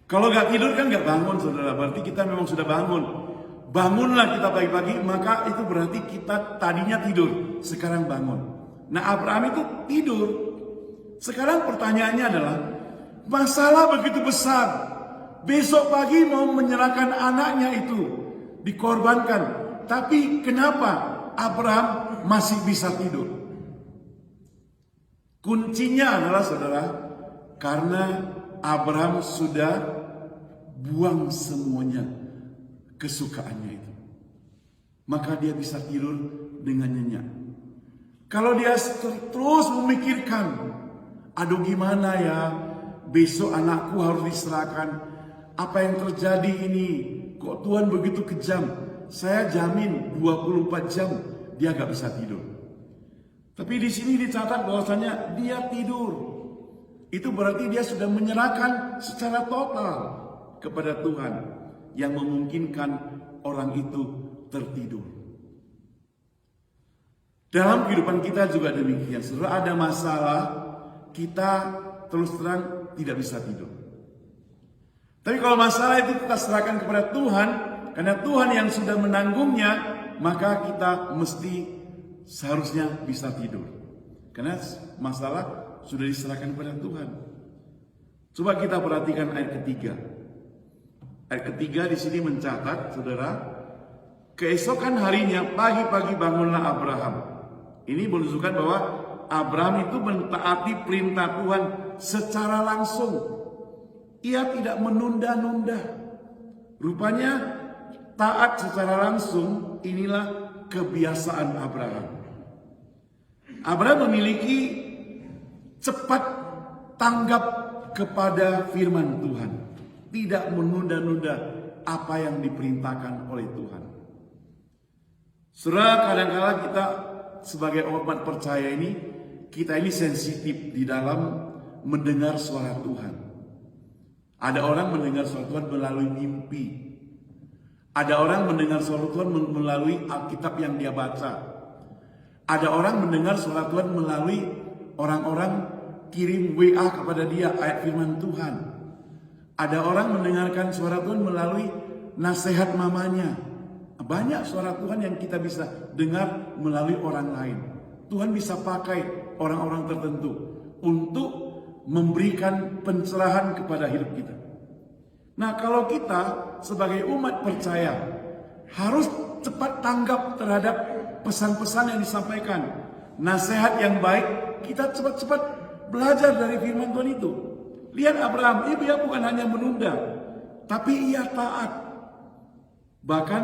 Kalau nggak tidur kan nggak bangun, saudara. Berarti kita memang sudah bangun. Bangunlah kita pagi-pagi, maka itu berarti kita tadinya tidur, sekarang bangun. Nah Abraham itu tidur. Sekarang pertanyaannya adalah, masalah begitu besar, besok pagi mau menyerahkan anaknya itu, dikorbankan. Tapi kenapa Abraham masih bisa tidur? Kuncinya adalah, saudara, karena Abraham sudah buang semuanya kesukaannya itu. Maka dia bisa tidur dengan nyenyak. Kalau dia terus memikirkan, aduh gimana ya, besok anakku harus diserahkan. Apa yang terjadi ini? Kok Tuhan begitu kejam? Saya jamin 24 jam dia gak bisa tidur. Tapi di sini dicatat bahwasanya dia tidur. Itu berarti dia sudah menyerahkan secara total kepada Tuhan, yang memungkinkan orang itu tertidur. Dalam kehidupan kita juga demikian. Setelah ada masalah, kita terus terang tidak bisa tidur. Tapi kalau masalah itu kita serahkan kepada Tuhan, karena Tuhan yang sudah menanggungnya, maka kita mesti seharusnya bisa tidur. Karena masalah sudah diserahkan kepada Tuhan. Coba kita perhatikan ayat ketiga. Ayat ketiga di sini mencatat, saudara, keesokan harinya pagi-pagi bangunlah Abraham. Ini menunjukkan bahwa Abraham itu mentaati perintah Tuhan secara langsung. Ia tidak menunda-nunda. Rupanya taat secara langsung inilah kebiasaan Abraham. Abraham memiliki cepat tanggap kepada firman Tuhan, tidak menunda-nunda apa yang diperintahkan oleh Tuhan. Saudara, kadang-kala kita sebagai umat percaya ini, kita ini sensitif di dalam mendengar suara Tuhan. Ada orang mendengar suara Tuhan melalui mimpi. Ada orang mendengar suara Tuhan melalui Alkitab yang dia baca. Ada orang mendengar suara Tuhan melalui orang-orang kirim WA kepada dia ayat firman Tuhan. Ada orang mendengarkan suara Tuhan melalui nasihat mamanya. Banyak suara Tuhan yang kita bisa dengar melalui orang lain. Tuhan bisa pakai orang-orang tertentu untuk memberikan pencerahan kepada hidup kita. Nah, kalau kita sebagai umat percaya harus cepat tanggap terhadap pesan-pesan yang disampaikan, nasihat yang baik, kita cepat-cepat belajar dari firman Tuhan itu. Lihat Abraham, dia bukan hanya menunda, tapi ia taat. Bahkan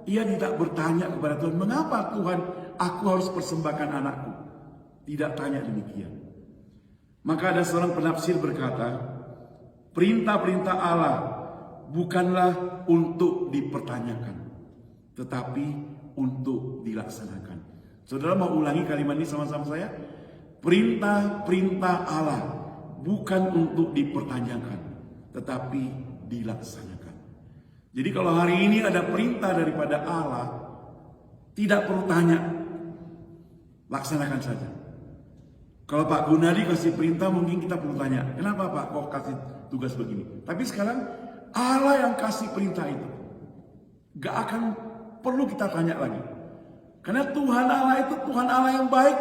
ia tidak bertanya kepada Tuhan, mengapa Tuhan aku harus persembahkan anakku? Tidak tanya demikian. Maka ada seorang penafsir berkata, perintah-perintah Allah bukanlah untuk dipertanyakan, tetapi untuk dilaksanakan. Saudara mau ulangi kalimat ini sama-sama saya? Perintah-perintah Allah bukan untuk dipertanyakan, tetapi dilaksanakan. Jadi kalau hari ini ada perintah daripada Allah, tidak perlu tanya, laksanakan saja. Kalau Pak Gunadi kasih perintah mungkin kita perlu tanya, kenapa Pak kok kasih tugas begini? Tapi sekarang Allah yang kasih perintah itu, gak akan perlu kita tanya lagi. Karena Tuhan Allah itu Tuhan Allah yang baik.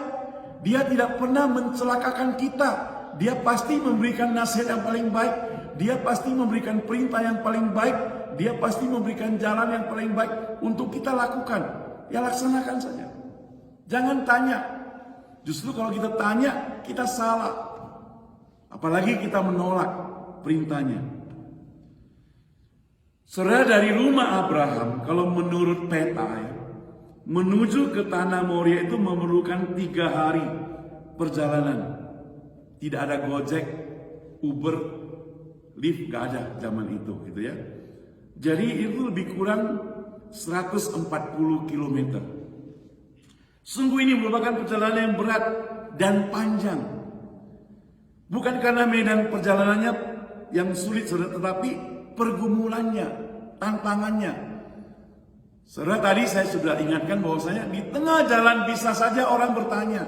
Dia tidak pernah mencelakakan kita. Dia pasti memberikan nasihat yang paling baik. Dia pasti memberikan perintah yang paling baik. Dia pasti memberikan jalan yang paling baik untuk kita lakukan. Ya laksanakan saja. Jangan tanya. Justru kalau kita tanya, kita salah. Apalagi kita menolak perintahnya. Saudara, dari rumah Abraham, kalau menurut peta ya, menuju ke tanah Moria itu memerlukan 3 hari perjalanan. Tidak ada Gojek, Uber, Lyft, gak ada zaman itu gitu ya. Jadi itu lebih kurang 140 km. Sungguh ini merupakan perjalanan yang berat dan panjang. Bukan karena medan perjalanannya yang sulit, saudara, tetapi pergumulannya, tantangannya. Saudara, tadi saya sudah ingatkan bahwasanya di tengah jalan bisa saja orang bertanya.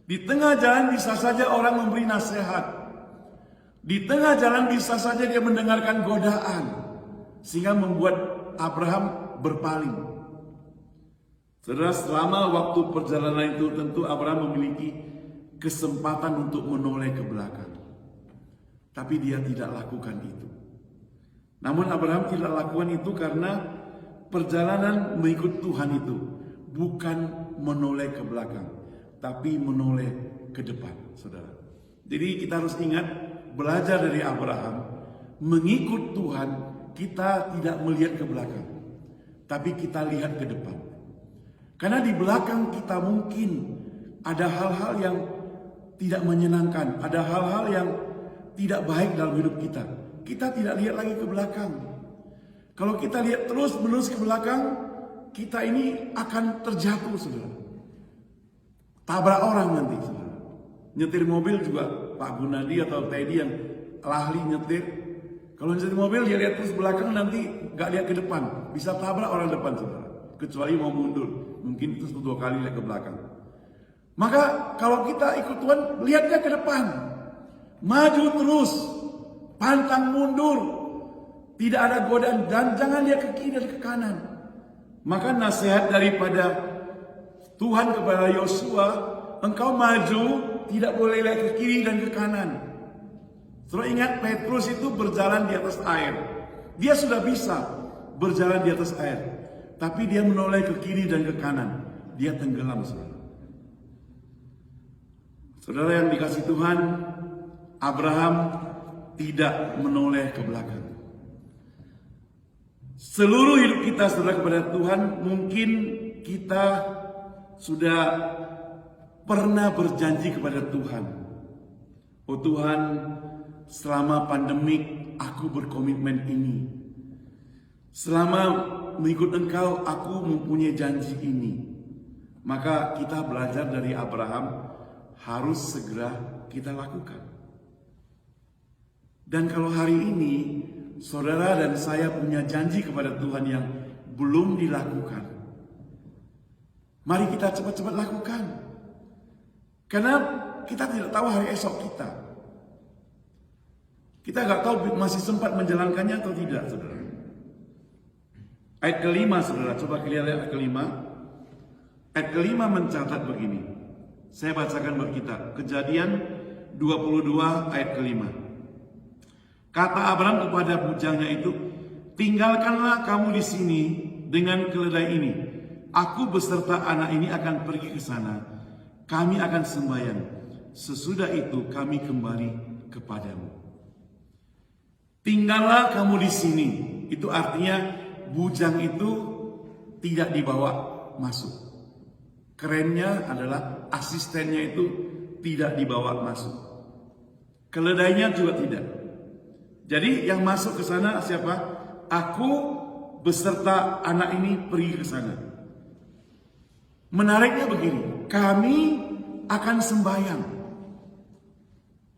Di tengah jalan bisa saja orang memberi nasihat. Di tengah jalan bisa saja dia mendengarkan godaan, sehingga membuat Abraham berpaling. Saudara, selama waktu perjalanan itu tentu Abraham memiliki kesempatan untuk menoleh ke belakang. Tapi dia tidak lakukan itu. Namun Abraham tidak lakukan itu karena perjalanan mengikut Tuhan itu bukan menoleh ke belakang, tapi menoleh ke depan, saudara. Jadi kita harus ingat, belajar dari Abraham, mengikut Tuhan, kita tidak melihat ke belakang, tapi kita lihat ke depan. Karena di belakang kita mungkin ada hal-hal yang tidak menyenangkan, ada hal-hal yang tidak baik dalam hidup kita. Kita tidak lihat lagi ke belakang. Kalau kita lihat terus-menerus ke belakang, kita ini akan terjatuh, saudara. Tabrak orang nanti, saudara. Nyetir mobil juga Pak Gunadi atau Teddy yang ahli nyetir. Kalau nyetir mobil dia lihat terus belakang, nanti gak lihat ke depan, bisa tabrak orang depan, saudara. Kecuali mau mundur, mungkin itu 2 kali lihat ke belakang. Maka kalau kita ikut Tuhan, lihatnya ke depan, maju terus, pantang mundur, tidak ada godaan, dan jangan lihat ke kiri dan ke kanan. Maka nasihat daripada Tuhan kepada Yosua, engkau maju, tidak boleh lihat ke kiri dan ke kanan. Terus ingat, Petrus itu berjalan di atas air. Dia sudah bisa berjalan di atas air, tapi dia menoleh ke kiri dan ke kanan. Dia tenggelam, saudara. Saudara yang dikasih Tuhan, Abraham tidak menoleh ke belakang. Seluruh hidup kita, saudara, kepada Tuhan, mungkin kita sudah pernah berjanji kepada Tuhan. Oh Tuhan, selama pandemik aku berkomitmen ini. Selama mengikut Engkau aku mempunyai janji ini. Maka kita belajar dari Abraham, harus segera kita lakukan. Dan kalau hari ini saudara dan saya punya janji kepada Tuhan yang belum dilakukan. Mari kita cepat-cepat lakukan. Karena kita tidak tahu hari esok kita. Kita nggak tahu masih sempat menjalankannya atau tidak, saudara. Ayat kelima, saudara, coba lihat ayat kelima. Ayat kelima mencatat begini. Saya bacakan buat kita. Kejadian 22 ayat kelima. Kata Abraham kepada bujangnya itu, tinggalkanlah kamu di sini dengan keledai ini. Aku beserta anak ini akan pergi ke sana. Kami akan sembahyang. Sesudah itu kami kembali kepadamu. Tinggallah kamu di sini. Itu artinya bujang itu tidak dibawa masuk. Kerennya adalah asistennya itu tidak dibawa masuk. Keledainya juga tidak. Jadi yang masuk ke sana siapa? Aku beserta anak ini pergi ke sana. Menariknya begini, kami akan sembahyang.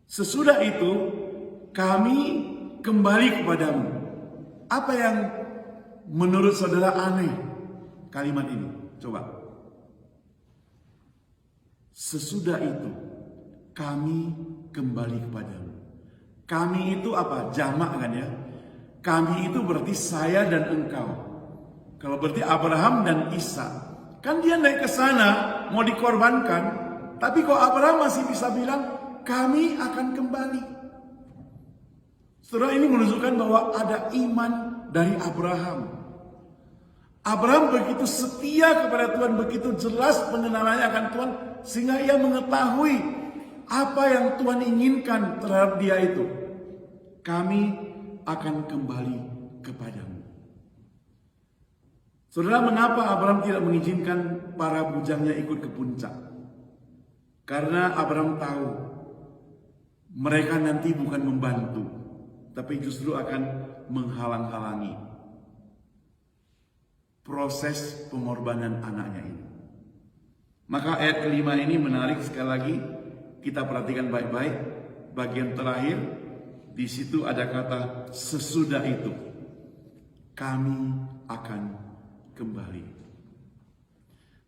Sesudah itu kami kembali kepadamu. Apa yang menurut saudara aneh kalimat ini? Coba. Sesudah itu kami kembali kepadamu. Kami itu apa? Jamak kan ya? Kami itu berarti saya dan engkau. Kalau berarti Abraham dan Ishak. Kan dia naik ke sana mau dikorbankan, tapi kok Abraham masih bisa bilang kami akan kembali. Saudara, ini menunjukkan bahwa ada iman dari Abraham. Abraham begitu setia kepada Tuhan, begitu jelas pengenalannya akan Tuhan, sehingga ia mengetahui apa yang Tuhan inginkan terhadap dia itu. Kami akan kembali kepadamu. Saudara, mengapa Abraham tidak mengizinkan para bujangnya ikut ke puncak? Karena Abraham tahu mereka nanti bukan membantu, tapi justru akan menghalang-halangi proses pengorbanan anaknya ini. Maka ayat kelima ini menarik sekali lagi, kita perhatikan baik-baik. Bagian terakhir, di situ ada kata sesudah itu kami akan kembali.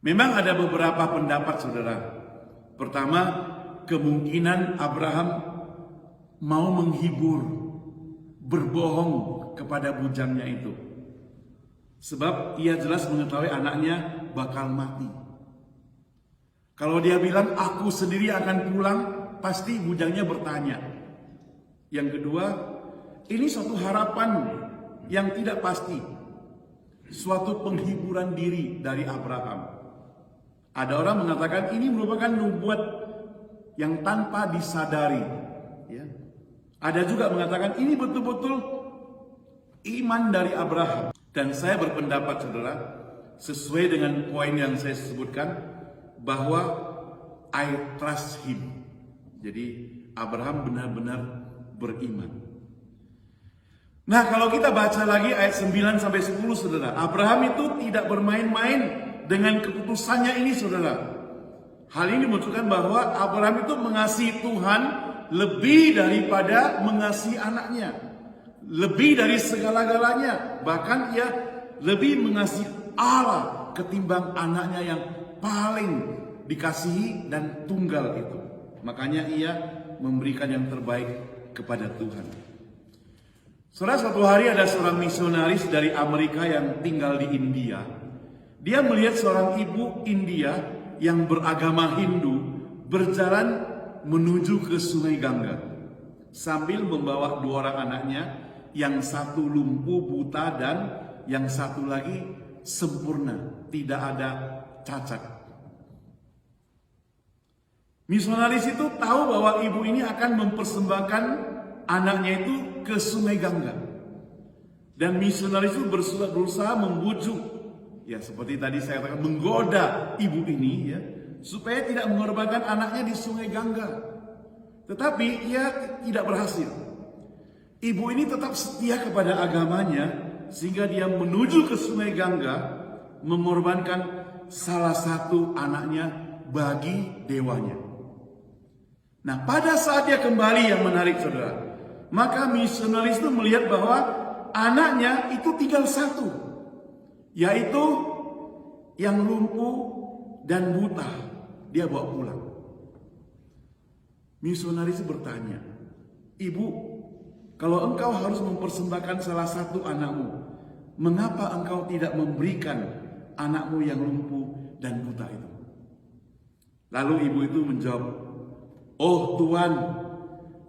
Memang ada beberapa pendapat, saudara. Pertama, kemungkinan Abraham mau menghibur, berbohong kepada bujangnya itu. Sebab ia jelas mengetahui anaknya bakal mati. Kalau dia bilang aku sendiri akan pulang, pasti bujangnya bertanya. Yang kedua, ini suatu harapan yang tidak pasti. Suatu penghiburan diri dari Abraham. Ada orang mengatakan ini merupakan nubuat yang tanpa disadari. Ya. Ada juga mengatakan ini betul-betul iman dari Abraham. Dan saya berpendapat, saudara, sesuai dengan poin yang saya sebutkan, bahwa I trust him. Jadi Abraham benar-benar beriman. Nah, kalau kita baca lagi ayat 9 sampai 10, saudara, Abraham itu tidak bermain-main dengan keputusannya ini, saudara. Hal ini menunjukkan bahwa Abraham itu mengasihi Tuhan lebih daripada mengasihi anaknya, lebih dari segala-galanya. Bahkan ia lebih mengasihi Allah ketimbang anaknya yang paling dikasihi dan tunggal itu. Makanya ia memberikan yang terbaik kepada Tuhan. Saudara, suatu hari ada seorang misionaris dari Amerika yang tinggal di India. Dia melihat seorang ibu India yang beragama Hindu berjalan menuju ke Sungai Gangga sambil membawa dua orang anaknya, yang satu lumpuh buta dan yang satu lagi sempurna, tidak ada cacat. Misionaris itu tahu bahwa ibu ini akan mempersembahkan anaknya itu ke Sungai Gangga. Dan misionaris itu berusaha membujuk, ya seperti tadi saya katakan, menggoda ibu ini ya, supaya tidak mengorbankan anaknya di Sungai Gangga. Tetapi ia tidak berhasil. Ibu ini tetap setia kepada agamanya, sehingga dia menuju ke Sungai Gangga mengorbankan salah satu anaknya bagi dewanya. Nah, pada saat dia kembali, yang menarik, saudara, maka misionaris itu melihat bahwa anaknya itu tinggal satu, yaitu yang lumpuh dan buta. Dia bawa pulang. Misionaris bertanya, "Ibu, kalau engkau harus mempersembahkan salah satu anakmu, mengapa engkau tidak memberikan anakmu yang lumpuh dan buta itu?" Lalu ibu itu menjawab, "Oh Tuhan,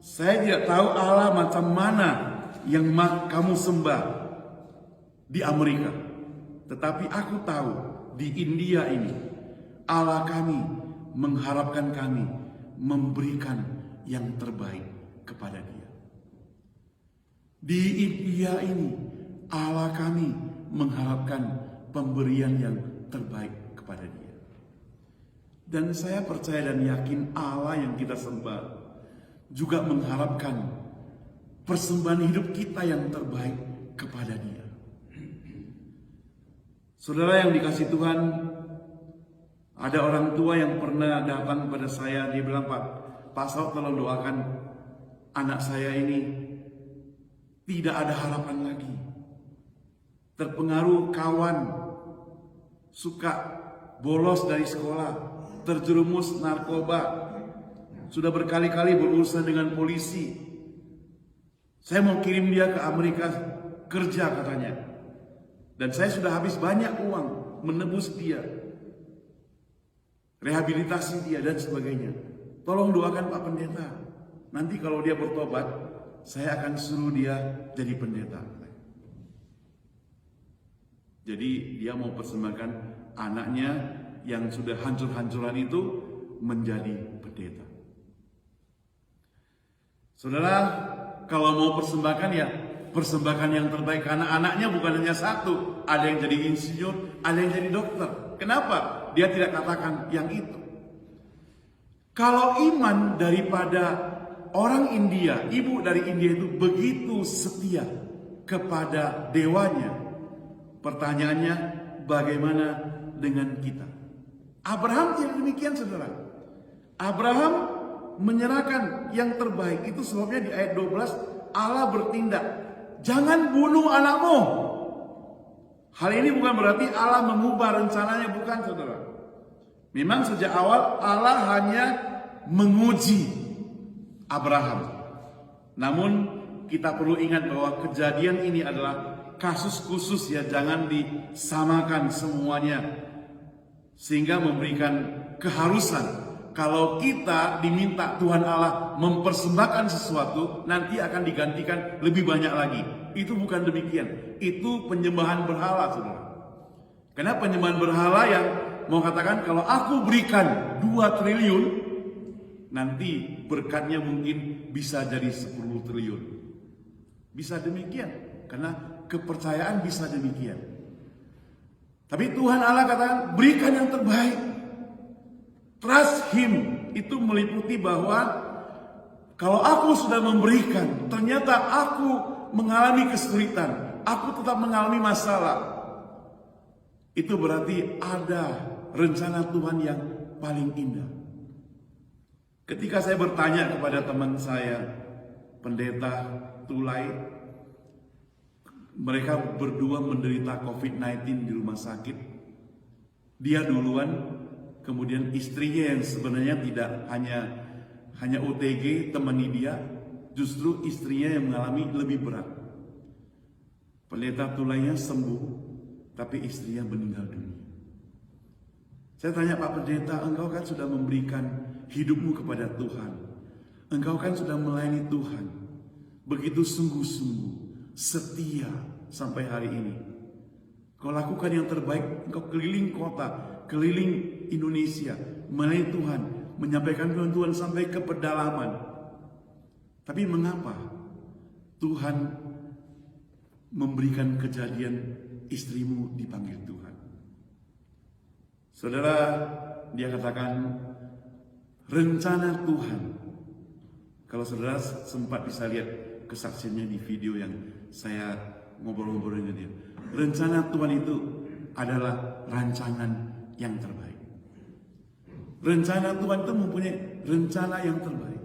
saya tidak tahu Allah macam mana yang kamu sembah di Amerika. Tetapi aku tahu di India ini Allah kami mengharapkan kami memberikan yang terbaik kepada Dia. Di India ini Allah kami mengharapkan pemberian yang terbaik kepada Dia." Dan saya percaya dan yakin Allah yang kita sembah juga mengharapkan persembahan hidup kita yang terbaik kepada Dia. Saudara yang dikasihi Tuhan, ada orang tua yang pernah datang pada saya, dia bilang, Pak Saud, tolong doakan anak saya ini tidak ada harapan lagi. Terpengaruh kawan, suka bolos dari sekolah, terjerumus narkoba, sudah berkali-kali berurusan dengan polisi. Saya mau kirim dia ke Amerika kerja katanya. Dan saya sudah habis banyak uang menebus dia, rehabilitasi dia dan sebagainya. Tolong doakan Pak Pendeta. Nanti kalau dia bertobat, saya akan suruh dia jadi pendeta. Jadi dia mau persembahkan anaknya yang sudah hancur-hancuran itu menjadi pendeta. Saudara, kalau mau persembahkan ya persembahkan yang terbaik, karena anaknya bukan hanya satu, ada yang jadi insinyur, ada yang jadi dokter. Kenapa dia tidak katakan yang itu? Kalau iman daripada orang India, ibu dari India itu begitu setia kepada dewanya, pertanyaannya bagaimana dengan kita? Abraham tidak demikian, saudara. Abraham menyerahkan yang terbaik. Itu sebabnya di ayat 12 Allah bertindak, "Jangan bunuh anakmu." Hal ini bukan berarti Allah mengubah rencananya, bukan, saudara. Memang sejak awal Allah hanya menguji Abraham. Namun kita perlu ingat bahwa kejadian ini adalah kasus khusus, ya, jangan disamakan semuanya. Sehingga memberikan keharusan kalau kita diminta Tuhan Allah mempersembahkan sesuatu, nanti akan digantikan lebih banyak lagi. Itu bukan demikian. Itu penyembahan berhala, saudara. Karena penyembahan berhala yang mau katakan kalau aku berikan 2 triliun, nanti berkatnya mungkin bisa jadi 10 triliun. Bisa demikian. Karena kepercayaan bisa demikian. Tapi Tuhan Allah katakan berikan yang terbaik. Trust Him itu meliputi bahwa kalau aku sudah memberikan, ternyata aku mengalami kesulitan, aku tetap mengalami masalah, itu berarti ada rencana Tuhan yang paling indah. Ketika saya bertanya kepada teman saya, pendeta Tulai, mereka berdua menderita COVID-19 di rumah sakit. Dia duluan, kemudian istrinya yang sebenarnya tidak hanya OTG temani dia, justru istrinya yang mengalami lebih berat. Pendeta Tulainya sembuh, tapi istrinya meninggal dunia. Saya tanya, Pak Pendeta, engkau kan sudah memberikan hidupmu kepada Tuhan. Engkau kan sudah melayani Tuhan begitu sungguh-sungguh, setia sampai hari ini. Kau lakukan yang terbaik, engkau keliling kota, keliling Indonesia, melayani Tuhan, menyampaikan firman Tuhan sampai ke pedalaman. Tapi mengapa Tuhan memberikan kejadian istrimu dipanggil Tuhan? Saudara, dia katakan rencana Tuhan. Kalau saudara sempat bisa lihat kesaksiannya di video yang saya ngobrol-ngobrol dengan dia. Rencana Tuhan itu adalah rancangan yang terbaik. Rencana Tuhan itu mempunyai rencana yang terbaik.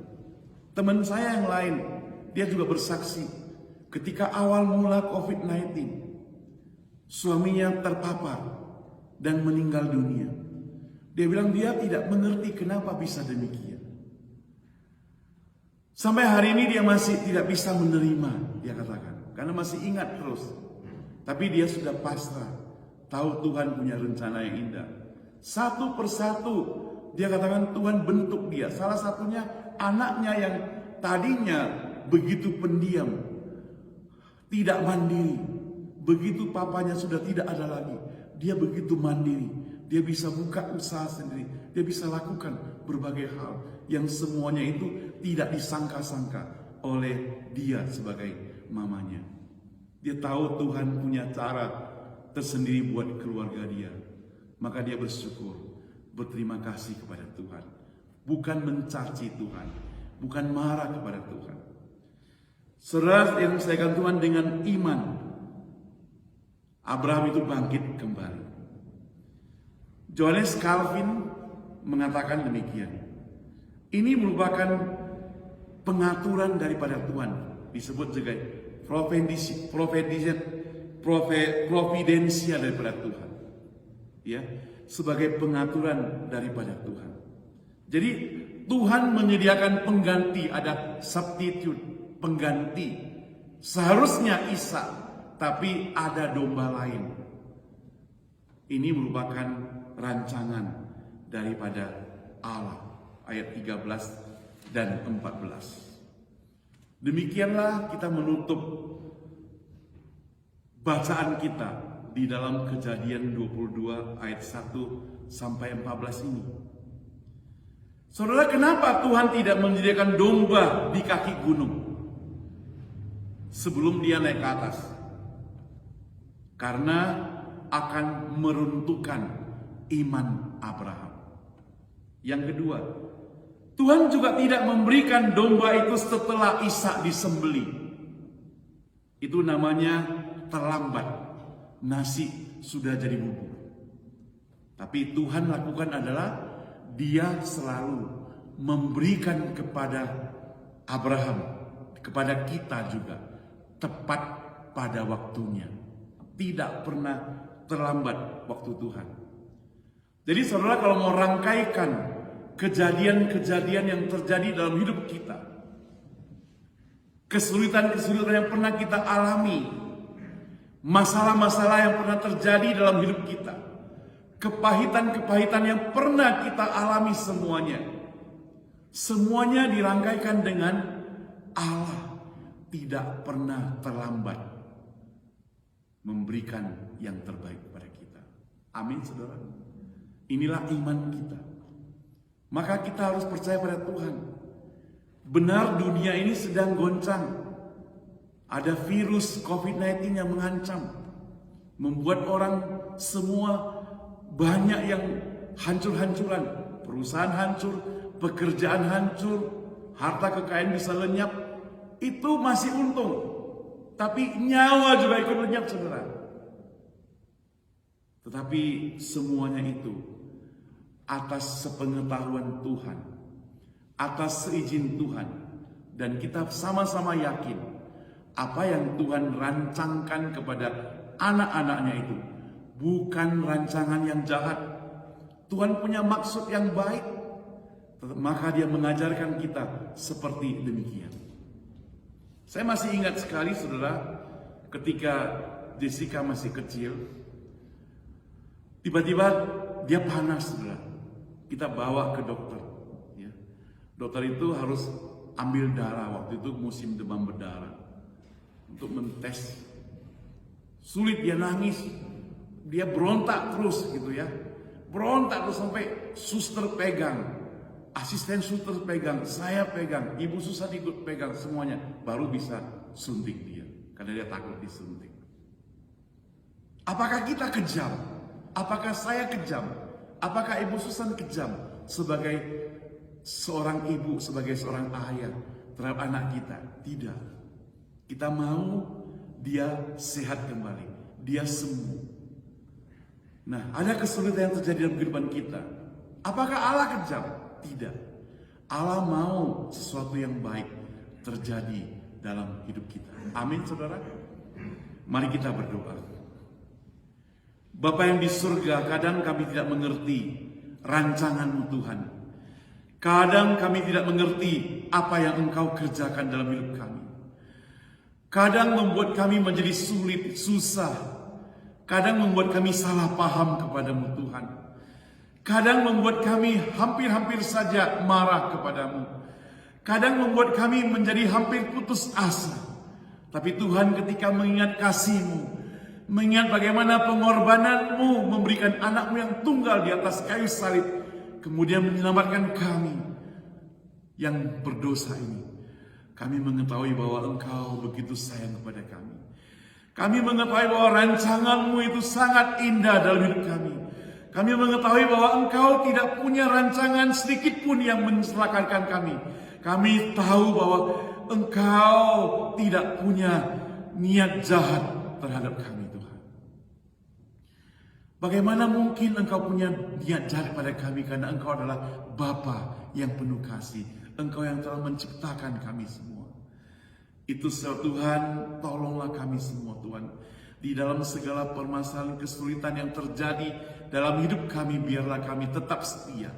Teman saya yang lain, dia juga bersaksi. ketika awal mula COVID-19, suaminya terpapar dan meninggal dunia. Dia bilang dia tidak mengerti kenapa bisa demikian. Sampai hari ini dia masih tidak bisa menerima, dia katakan, karena masih ingat terus. Tapi dia sudah pasrah, tahu Tuhan punya rencana yang indah. Satu persatu dia katakan Tuhan bentuk dia. Salah satunya anaknya yang tadinya begitu pendiam, tidak mandiri. Begitu papanya sudah tidak ada lagi, dia begitu mandiri. Dia bisa buka usaha sendiri, dia bisa lakukan berbagai hal yang semuanya itu tidak disangka-sangka oleh dia sebagai mamanya. Dia tahu Tuhan punya cara tersendiri buat keluarga dia. Maka dia bersyukur, berterima kasih kepada Tuhan. Bukan mencaci Tuhan, bukan marah kepada Tuhan. Saudara yang disayangkan Tuhan, dengan iman Abraham itu bangkit kembali. Johannes Calvin mengatakan demikian. Ini merupakan pengaturan daripada Tuhan, disebut juga providensia daripada Tuhan, ya, sebagai pengaturan daripada Tuhan. Jadi Tuhan menyediakan pengganti, ada substitute, pengganti. Seharusnya Ishak, tapi ada domba lain. Ini merupakan rancangan daripada Allah. Ayat 13 dan 14. Demikianlah kita menutup bacaan kita di dalam Kejadian 22 ayat 1 sampai 14 ini. Saudara, kenapa Tuhan tidak menyediakan domba di kaki gunung sebelum dia naik ke atas? Karena akan meruntuhkan iman Abraham. Yang kedua, Tuhan juga tidak memberikan domba itu setelah Ishak disembelih. Itu namanya terlambat. Nasi sudah jadi bubur. Tapi Tuhan lakukan adalah dia selalu memberikan kepada Abraham, kepada kita juga, tepat pada waktunya. Tidak pernah terlambat waktu Tuhan. Jadi saudara, kalau mau rangkaikan kejadian-kejadian yang terjadi dalam hidup kita, kesulitan-kesulitan yang pernah kita alami, masalah-masalah yang pernah terjadi dalam hidup kita, kepahitan-kepahitan yang pernah kita alami, semuanya dirangkaikan dengan Allah tidak pernah terlambat memberikan yang terbaik kepada kita. Amin, saudara. Inilah iman kita. Maka kita harus percaya pada Tuhan. Benar, dunia ini sedang goncang. Ada virus COVID-19 yang mengancam, membuat orang semua banyak yang hancur-hancuran. Perusahaan hancur, pekerjaan hancur, harta kekayaan bisa lenyap. Itu masih untung. Tapi nyawa juga ikut lenyap, saudara. Tetapi semuanya itu atas sepengetahuan Tuhan, atas seizin Tuhan. Dan kita sama-sama yakin apa yang Tuhan rancangkan kepada anak-anaknya itu bukan rancangan yang jahat. Tuhan punya maksud yang baik. Maka dia mengajarkan kita seperti demikian. Saya masih ingat sekali, saudara, ketika Jessica masih kecil, tiba-tiba dia panas, saudara. Kita bawa ke dokter. Ya. Dokter itu harus ambil darah, waktu itu musim demam berdarah, untuk mentes. Sulit, dia nangis, dia berontak terus gitu ya, berontak terus sampai suster pegang, asisten suster pegang, saya pegang, ibu susah ikut pegang, semuanya baru bisa suntik dia, karena dia takut disuntik. Apakah kita kejam? Apakah saya kejam? Apakah Ibu Susan kejam sebagai seorang ibu, sebagai seorang ayah terhadap anak kita? Tidak. Kita mau dia sehat kembali, dia sembuh. Nah, ada kesulitan yang terjadi dalam kehidupan kita. Apakah Allah kejam? Tidak. Allah mau sesuatu yang baik terjadi dalam hidup kita. Amin, saudara. Mari kita berdoa. Bapa yang di surga, kadang kami tidak mengerti rancangan-Mu Tuhan. Kadang kami tidak mengerti apa yang Engkau kerjakan dalam hidup kami. Kadang membuat kami menjadi sulit, susah. Kadang membuat kami salah paham kepada-Mu Tuhan. Kadang membuat kami hampir-hampir saja marah kepada-Mu. Kadang membuat kami menjadi hampir putus asa. Tapi Tuhan, ketika mengingat kasih-Mu, mengingat bagaimana pengorbanan-Mu memberikan anak-Mu yang tunggal di atas kayu salib, kemudian menyelamatkan kami yang berdosa ini, kami mengetahui bahwa Engkau begitu sayang kepada kami. Kami mengetahui bahwa rancangan-Mu itu sangat indah dalam hidup kami. Kami mengetahui bahwa Engkau tidak punya rancangan sedikit pun yang mencelakakan kami. Kami tahu bahwa Engkau tidak punya niat jahat terhadap kami, Tuhan. Bagaimana mungkin Engkau punya niat jahat pada kami, karena Engkau adalah Bapa yang penuh kasih. Engkau yang telah menciptakan kami semua. Itu sebab Tuhan, tolonglah kami semua, Tuhan. Di dalam segala permasalahan kesulitan yang terjadi dalam hidup kami, biarlah kami tetap setia,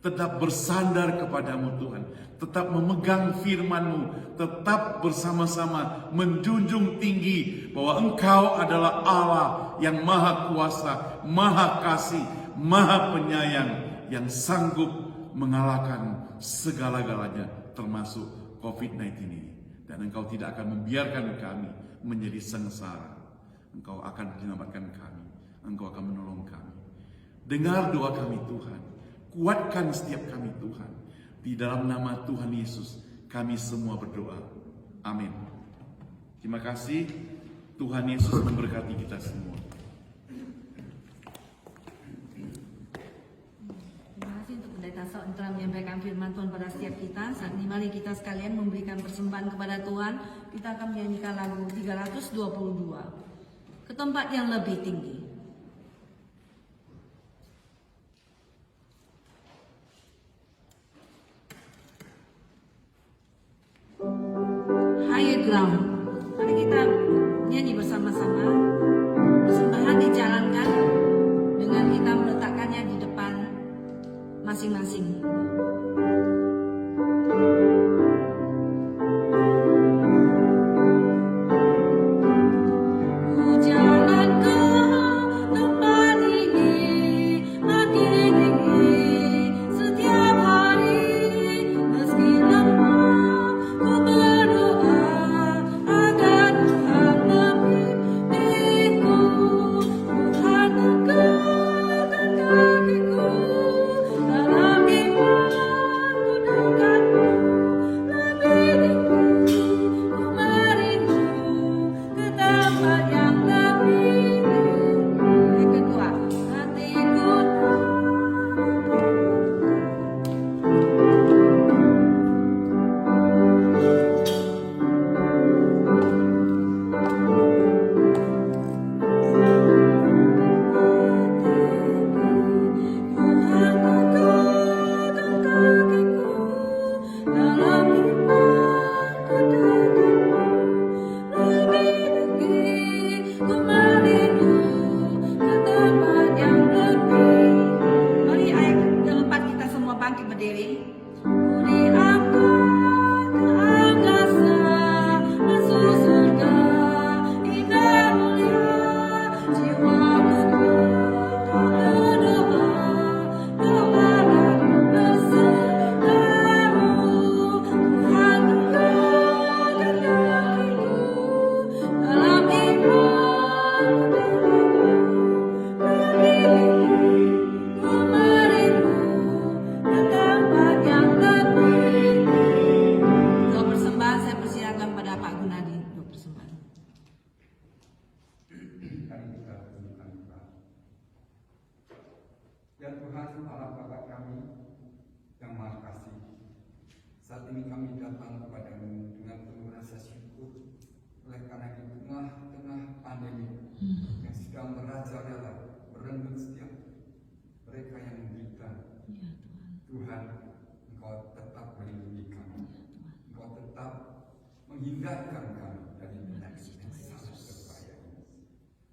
tetap bersandar kepadamu Tuhan, tetap memegang firman-Mu, tetap bersama-sama menjunjung tinggi bahwa Engkau adalah Allah yang maha kuasa, maha kasih, maha penyayang, yang sanggup mengalahkan segala-galanya termasuk COVID-19 ini. Dan Engkau tidak akan membiarkan kami menjadi sengsara. Engkau akan menyelamatkan kami. Engkau akan menolong kami. Dengar doa kami Tuhan. Kuatkan setiap kami Tuhan. Di dalam nama Tuhan Yesus kami semua berdoa. Amin. Terima kasih. Tuhan Yesus memberkati kita semua. Terima kasih untuk Pendeta Saul telah menyampaikan firman Tuhan pada setiap kita. Saat ini mari kita sekalian memberikan persembahan kepada Tuhan. Kita akan menyanyikan lagu 322. Ke tempat yang lebih tinggi. Higher ground. Mari kita nyanyi bersama-sama. Persembahan dijalankan dengan kita meletakkannya di depan masing-masing. Saat ini kami datang kepadamu dengan penuh rasa syukur oleh karena di tengah-tengah pandemi yang sedang merajalela merenggut setiap mereka yang menderita. Tuhan, Engkau tetap melindungi kami. Engkau tetap menghindarkan kami dari penyakit yang sangat berbahaya ini.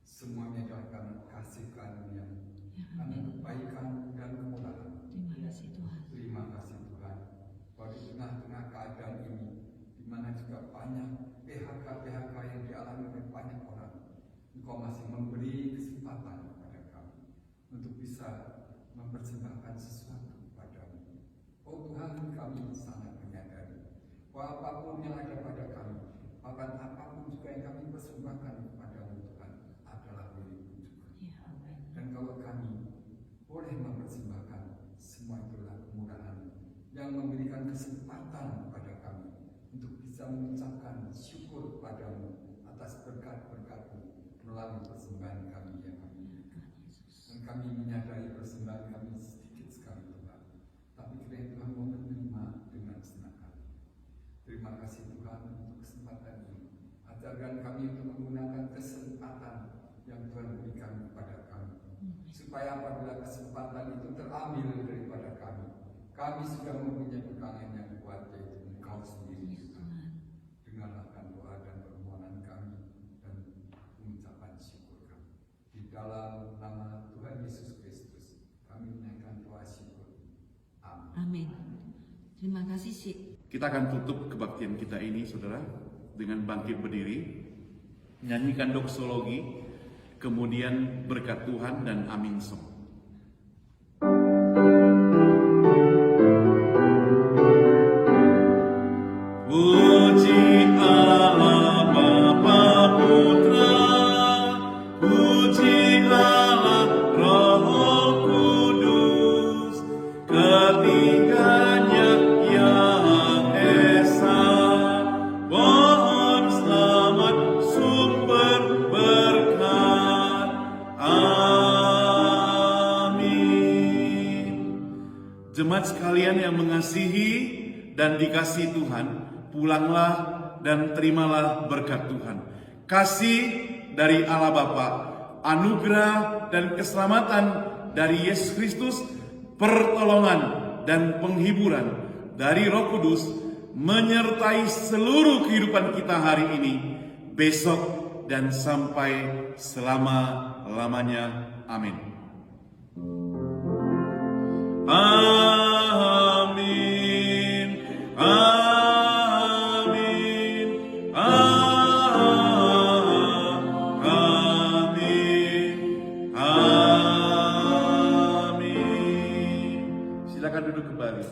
Semuanya adalah karena kasih karunia, karena kebaikan dan kemurahan. Terima kasih Tuhan. Terima kasih Tuhan, bahwa di tengah-tengah keadaan ini, di mana juga banyak PHK yang dialami oleh banyak orang, Engkau masih memberi kesempatan kepada kami untuk bisa mempersembahkan sesuatu kepadamu. Oh Tuhan, kami sangat menyadari bahwa apapun yang ada pada kami, bahkan apapun juga yang kami persembahkan kepadamu Tuhan, adalah milikmu juga. Ya, amin. Dan kalau kami boleh mempersembahkan, semua itulah kemurahan yang memberikan kesempatan kepada kami untuk bisa mengucapkan syukur kepadamu atas berkat-berkat-Mu melalui persembahan kami yang kami berikan. Dan kami menyadari persembahan kami sedikit sekali Tuhan, tapi kiranya Tuhan mau menerima dengan senang hati. Terima kasih Tuhan untuk kesempatan ini. Ajarkan kami untuk menggunakan kesempatan yang Tuhan berikan kepada kami, supaya apabila kesempatan itu terambil daripada kami, kami sudah mempunyai pegangan yang kuat, yaitu Engkau sendiri. Dengarlah doa dan permohonan kami dan pengucapan syukur kami. Di dalam nama Tuhan Yesus Kristus, kami menaikkan doa syukur. Amin. Amin. Terima kasih sih. Kita akan tutup kebaktian kita ini, saudara, dengan bangkit berdiri, nyanyikan doksologi, kemudian berkat Tuhan dan amin song. Puji Allah Bapa Putra, puji Allah Roh Kudus, ketiganya yang esa, pohon selamat sumber berkat. Amin. Jemaat sekalian yang mengasihi dan dikasihi Tuhan, pulanglah dan terimalah berkat Tuhan. Kasih dari Allah Bapa, anugerah dan keselamatan dari Yesus Kristus, pertolongan dan penghiburan dari Roh Kudus menyertai seluruh kehidupan kita hari ini, besok, dan sampai selama-lamanya. Amin. Amin. Amin. Amin. Amin. Silakan duduk kembali.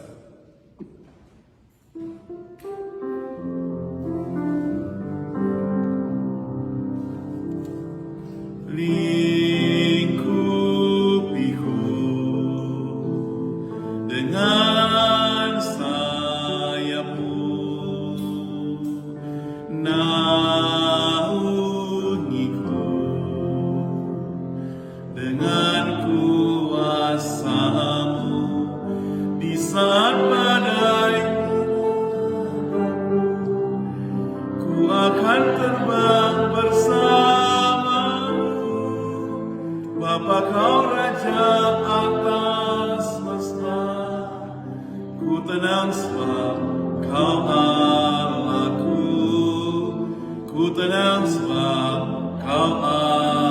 Lingkupiku dengan sayapmu, naungiku dengan kuasa-Mu di saat badai. Ku akan terbang bersama-Mu, Bapa Kau Raja atas semesta. Ku tenang sebab Kau Allahku, ku tenang sebab Kau Allah.